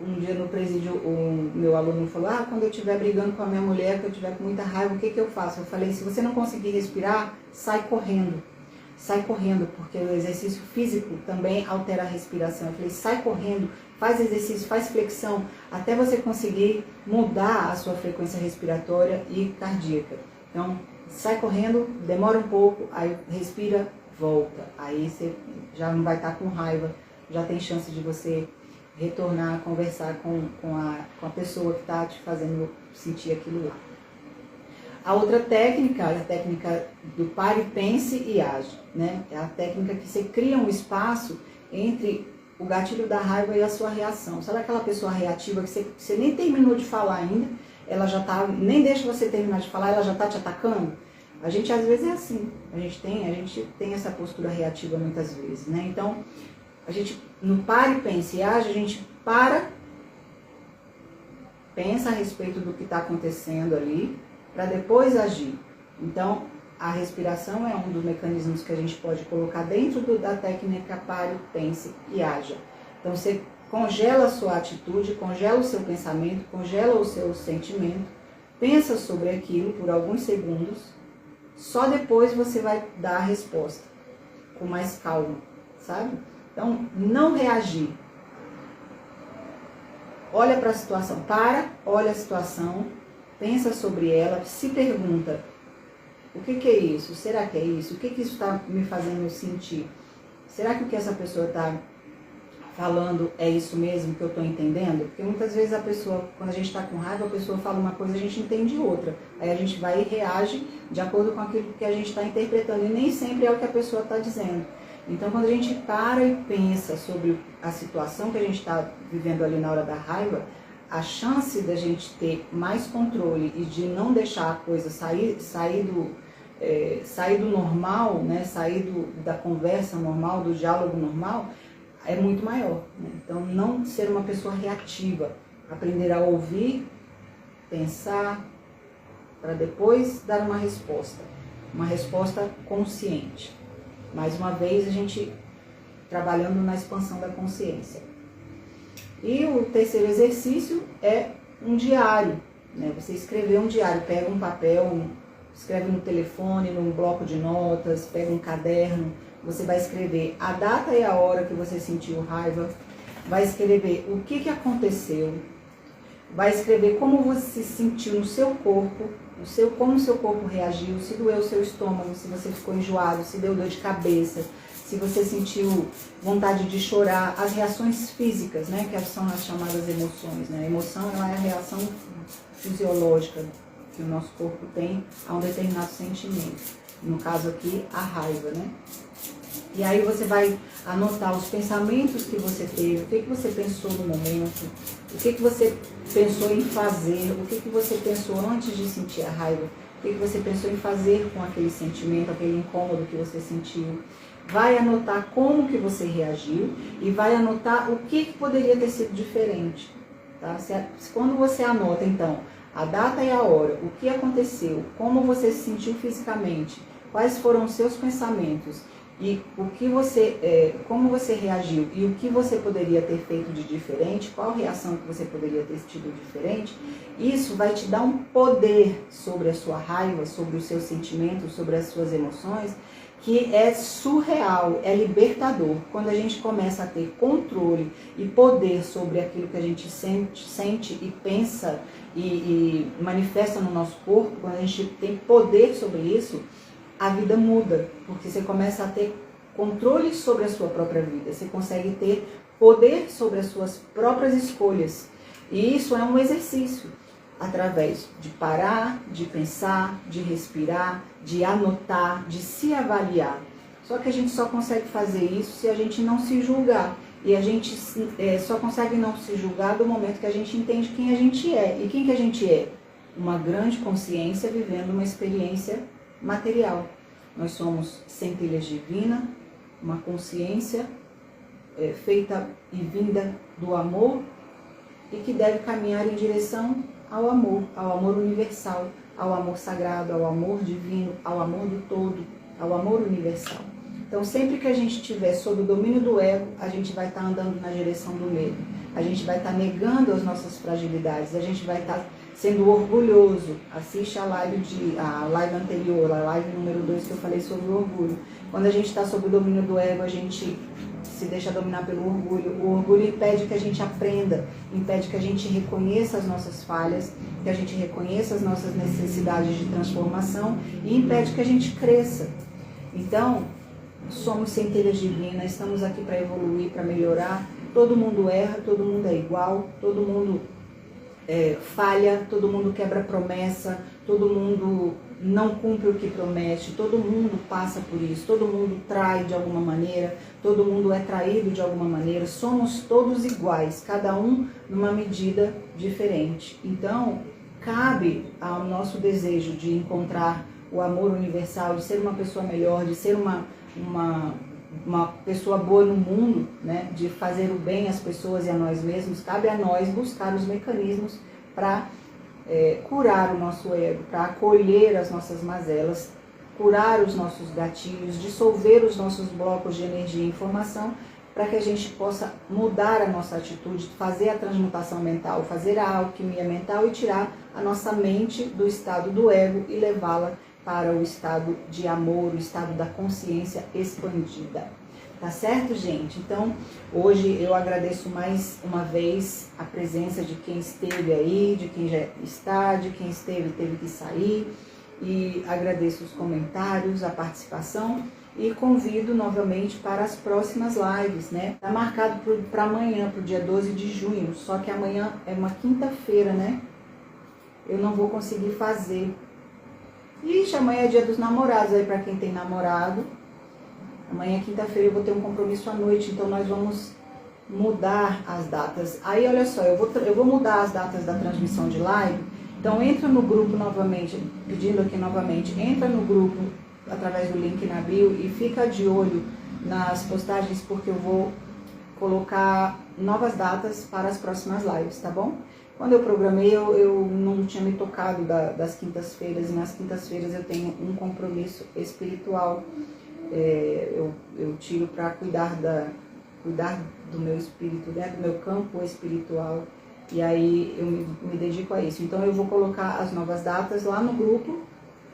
Um dia no presídio, o meu aluno falou, quando eu estiver brigando com a minha mulher, que eu estiver com muita raiva, o que eu faço? Eu falei, se você não conseguir respirar, sai correndo. Sai correndo, porque o exercício físico também altera a respiração. Eu falei, sai correndo, faz exercício, faz flexão, até você conseguir mudar a sua frequência respiratória e cardíaca. Então, sai correndo, demora um pouco, aí respira, volta. Aí você já não vai estar com raiva, já tem chance de você retornar, conversar com a pessoa que está te fazendo sentir aquilo lá. A outra técnica, a técnica do pare, pense e age, né? É a técnica que você cria um espaço entre o gatilho da raiva e a sua reação. Sabe aquela pessoa reativa que você nem terminou de falar ainda, ela já tá, nem deixa você terminar de falar, ela já está te atacando? A gente às vezes é assim, a gente tem essa postura reativa muitas vezes, né? Então, a gente, no pare, pense e age, a gente pensa a respeito do que está acontecendo ali, para depois agir. Então, a respiração é um dos mecanismos que a gente pode colocar dentro da técnica pare, pense e haja. Então, você congela a sua atitude, congela o seu pensamento, congela o seu sentimento, pensa sobre aquilo por alguns segundos, só depois você vai dar a resposta, com mais calma, sabe? Então, não reagir. Olha para a situação, olha a situação, pensa sobre ela, se pergunta, o que é isso? Será que é isso? O que isso está me fazendo sentir? Será que o que essa pessoa está falando é isso mesmo que eu estou entendendo? Porque muitas vezes a pessoa, quando a gente está com raiva, a pessoa fala uma coisa e a gente entende outra. Aí a gente vai e reage de acordo com aquilo que a gente está interpretando e nem sempre é o que a pessoa está dizendo. Então, quando a gente para e pensa sobre a situação que a gente está vivendo ali na hora da raiva, a chance da gente ter mais controle e de não deixar a coisa sair do normal, né? Sair da conversa normal, do diálogo normal, é muito maior, né? Então, não ser uma pessoa reativa, aprender a ouvir, pensar, para depois dar uma resposta consciente. Mais uma vez, a gente trabalhando na expansão da consciência. E o terceiro exercício é um diário, né? Você escrever um diário, pega um papel, escreve no telefone, num bloco de notas, pega um caderno, você vai escrever a data e a hora que você sentiu raiva, vai escrever o que aconteceu, vai escrever como você se sentiu no seu corpo, como o seu corpo reagiu, se doeu o seu estômago, se você ficou enjoado, se deu dor de cabeça, se você sentiu vontade de chorar, as reações físicas, né, que são as chamadas emoções, né? A emoção ela é a reação fisiológica que o nosso corpo tem a um determinado sentimento. No caso aqui, a raiva, né? E aí você vai anotar os pensamentos que você teve, o que você pensou no momento, o que você pensou em fazer, o que você pensou antes de sentir a raiva, o que você pensou em fazer com aquele sentimento, aquele incômodo que você sentiu. Vai anotar como que você reagiu e vai anotar o que poderia ter sido diferente. Tá? Quando você anota, então, a data e a hora, o que aconteceu, como você se sentiu fisicamente, quais foram os seus pensamentos e o que você, como você reagiu e o que você poderia ter feito de diferente, qual reação que você poderia ter tido diferente, isso vai te dar um poder sobre a sua raiva, sobre os seus sentimentos, sobre as suas emoções, que é surreal, é libertador. Quando a gente começa a ter controle e poder sobre aquilo que a gente sente e pensa e manifesta no nosso corpo, quando a gente tem poder sobre isso, a vida muda, porque você começa a ter controle sobre a sua própria vida, você consegue ter poder sobre as suas próprias escolhas. E isso é um exercício, através de parar, de pensar, de respirar, de anotar, de se avaliar. Só que a gente só consegue fazer isso se a gente não se julgar. E a gente só consegue não se julgar do momento que a gente entende quem a gente é. E quem que a gente é? Uma grande consciência vivendo uma experiência material. Nós somos centelhas divinas, uma consciência feita e vinda do amor e que deve caminhar em direção ao amor universal, ao amor sagrado, ao amor divino, ao amor do todo, ao amor universal. Então, sempre que a gente estiver sob o domínio do ego, a gente vai estar andando na direção do medo. A gente vai estar negando as nossas fragilidades, a gente vai estar sendo orgulhoso. Assiste a live anterior, a live número 2 que eu falei sobre o orgulho. Quando a gente está sob o domínio do ego, a gente se deixa dominar pelo orgulho. O orgulho impede que a gente aprenda, impede que a gente reconheça as nossas falhas, que a gente reconheça as nossas necessidades de transformação e impede que a gente cresça. Então, somos centelhas divinas, estamos aqui para evoluir, para melhorar. Todo mundo erra, todo mundo é igual, todo mundo falha, todo mundo quebra promessa, todo mundo não cumpre o que promete, todo mundo passa por isso, todo mundo trai de alguma maneira, todo mundo é traído de alguma maneira, somos todos iguais, cada um numa medida diferente. Então, cabe ao nosso desejo de encontrar o amor universal, de ser uma pessoa melhor, de ser uma pessoa boa no mundo, né? De fazer o bem às pessoas e a nós mesmos, cabe a nós buscar os mecanismos para curar o nosso ego, para acolher as nossas mazelas, curar os nossos gatilhos, dissolver os nossos blocos de energia e informação, para que a gente possa mudar a nossa atitude, fazer a transmutação mental, fazer a alquimia mental e tirar a nossa mente do estado do ego e levá-la para o estado de amor, o estado da consciência expandida. Tá certo, gente? Então, hoje eu agradeço mais uma vez a presença de quem esteve aí, de quem já está, de quem teve que sair, e agradeço os comentários, a participação, e convido novamente para as próximas lives, né? Tá marcado para amanhã, para o dia 12 de junho, só que amanhã é uma quinta-feira, né? Eu não vou conseguir fazer. Ixi, amanhã é dia dos namorados aí para quem tem namorado. Amanhã, quinta-feira, eu vou ter um compromisso à noite, então nós vamos mudar as datas. Aí, olha só, eu vou mudar as datas da transmissão de live. Então, entra no grupo novamente, pedindo aqui novamente, entra no grupo através do link na bio e fica de olho nas postagens, porque eu vou colocar novas datas para as próximas lives, tá bom? Quando eu programei, eu não tinha me tocado das quintas-feiras, e nas quintas-feiras eu tenho um compromisso espiritual. Eu tiro para cuidar do meu espírito, né, do meu campo espiritual, e aí eu me dedico a isso. Então eu vou colocar as novas datas lá no grupo,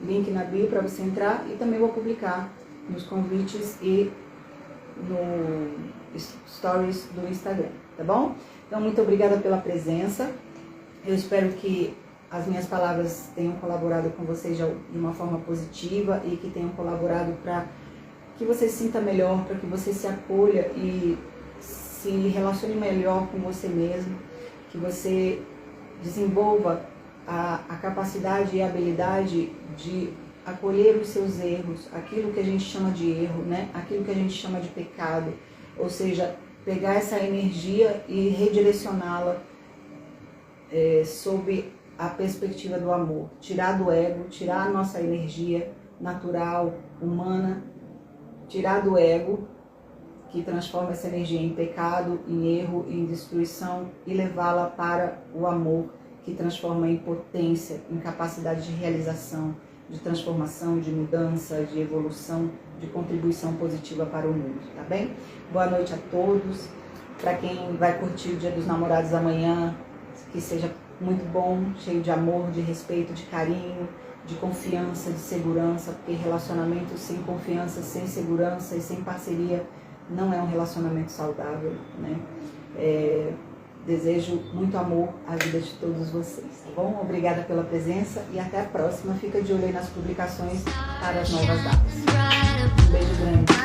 link na bio para você entrar, e também vou publicar nos convites e no stories do Instagram, tá bom? Então, muito obrigada pela presença. Eu espero que as minhas palavras tenham colaborado com vocês de uma forma positiva e que tenham colaborado para que você se sinta melhor, para que você se acolha e se relacione melhor com você mesmo, que você desenvolva a capacidade e a habilidade de acolher os seus erros, aquilo que a gente chama de erro, né? Aquilo que a gente chama de pecado, ou seja, pegar essa energia e redirecioná-la sob a perspectiva do amor, tirar do ego, tirar a nossa energia natural, humana, tirar do ego, que transforma essa energia em pecado, em erro, em destruição, e levá-la para o amor, que transforma em potência, em capacidade de realização, de transformação, de mudança, de evolução, de contribuição positiva para o mundo, tá bem? Boa noite a todos. Para quem vai curtir o Dia dos Namorados amanhã, que seja muito bom, cheio de amor, de respeito, de carinho, de confiança, de segurança, porque relacionamento sem confiança, sem segurança e sem parceria não é um relacionamento saudável, né? Desejo muito amor à vida de todos vocês, tá bom? Obrigada pela presença e até a próxima. Fica de olho aí nas publicações para as novas datas. Um beijo grande.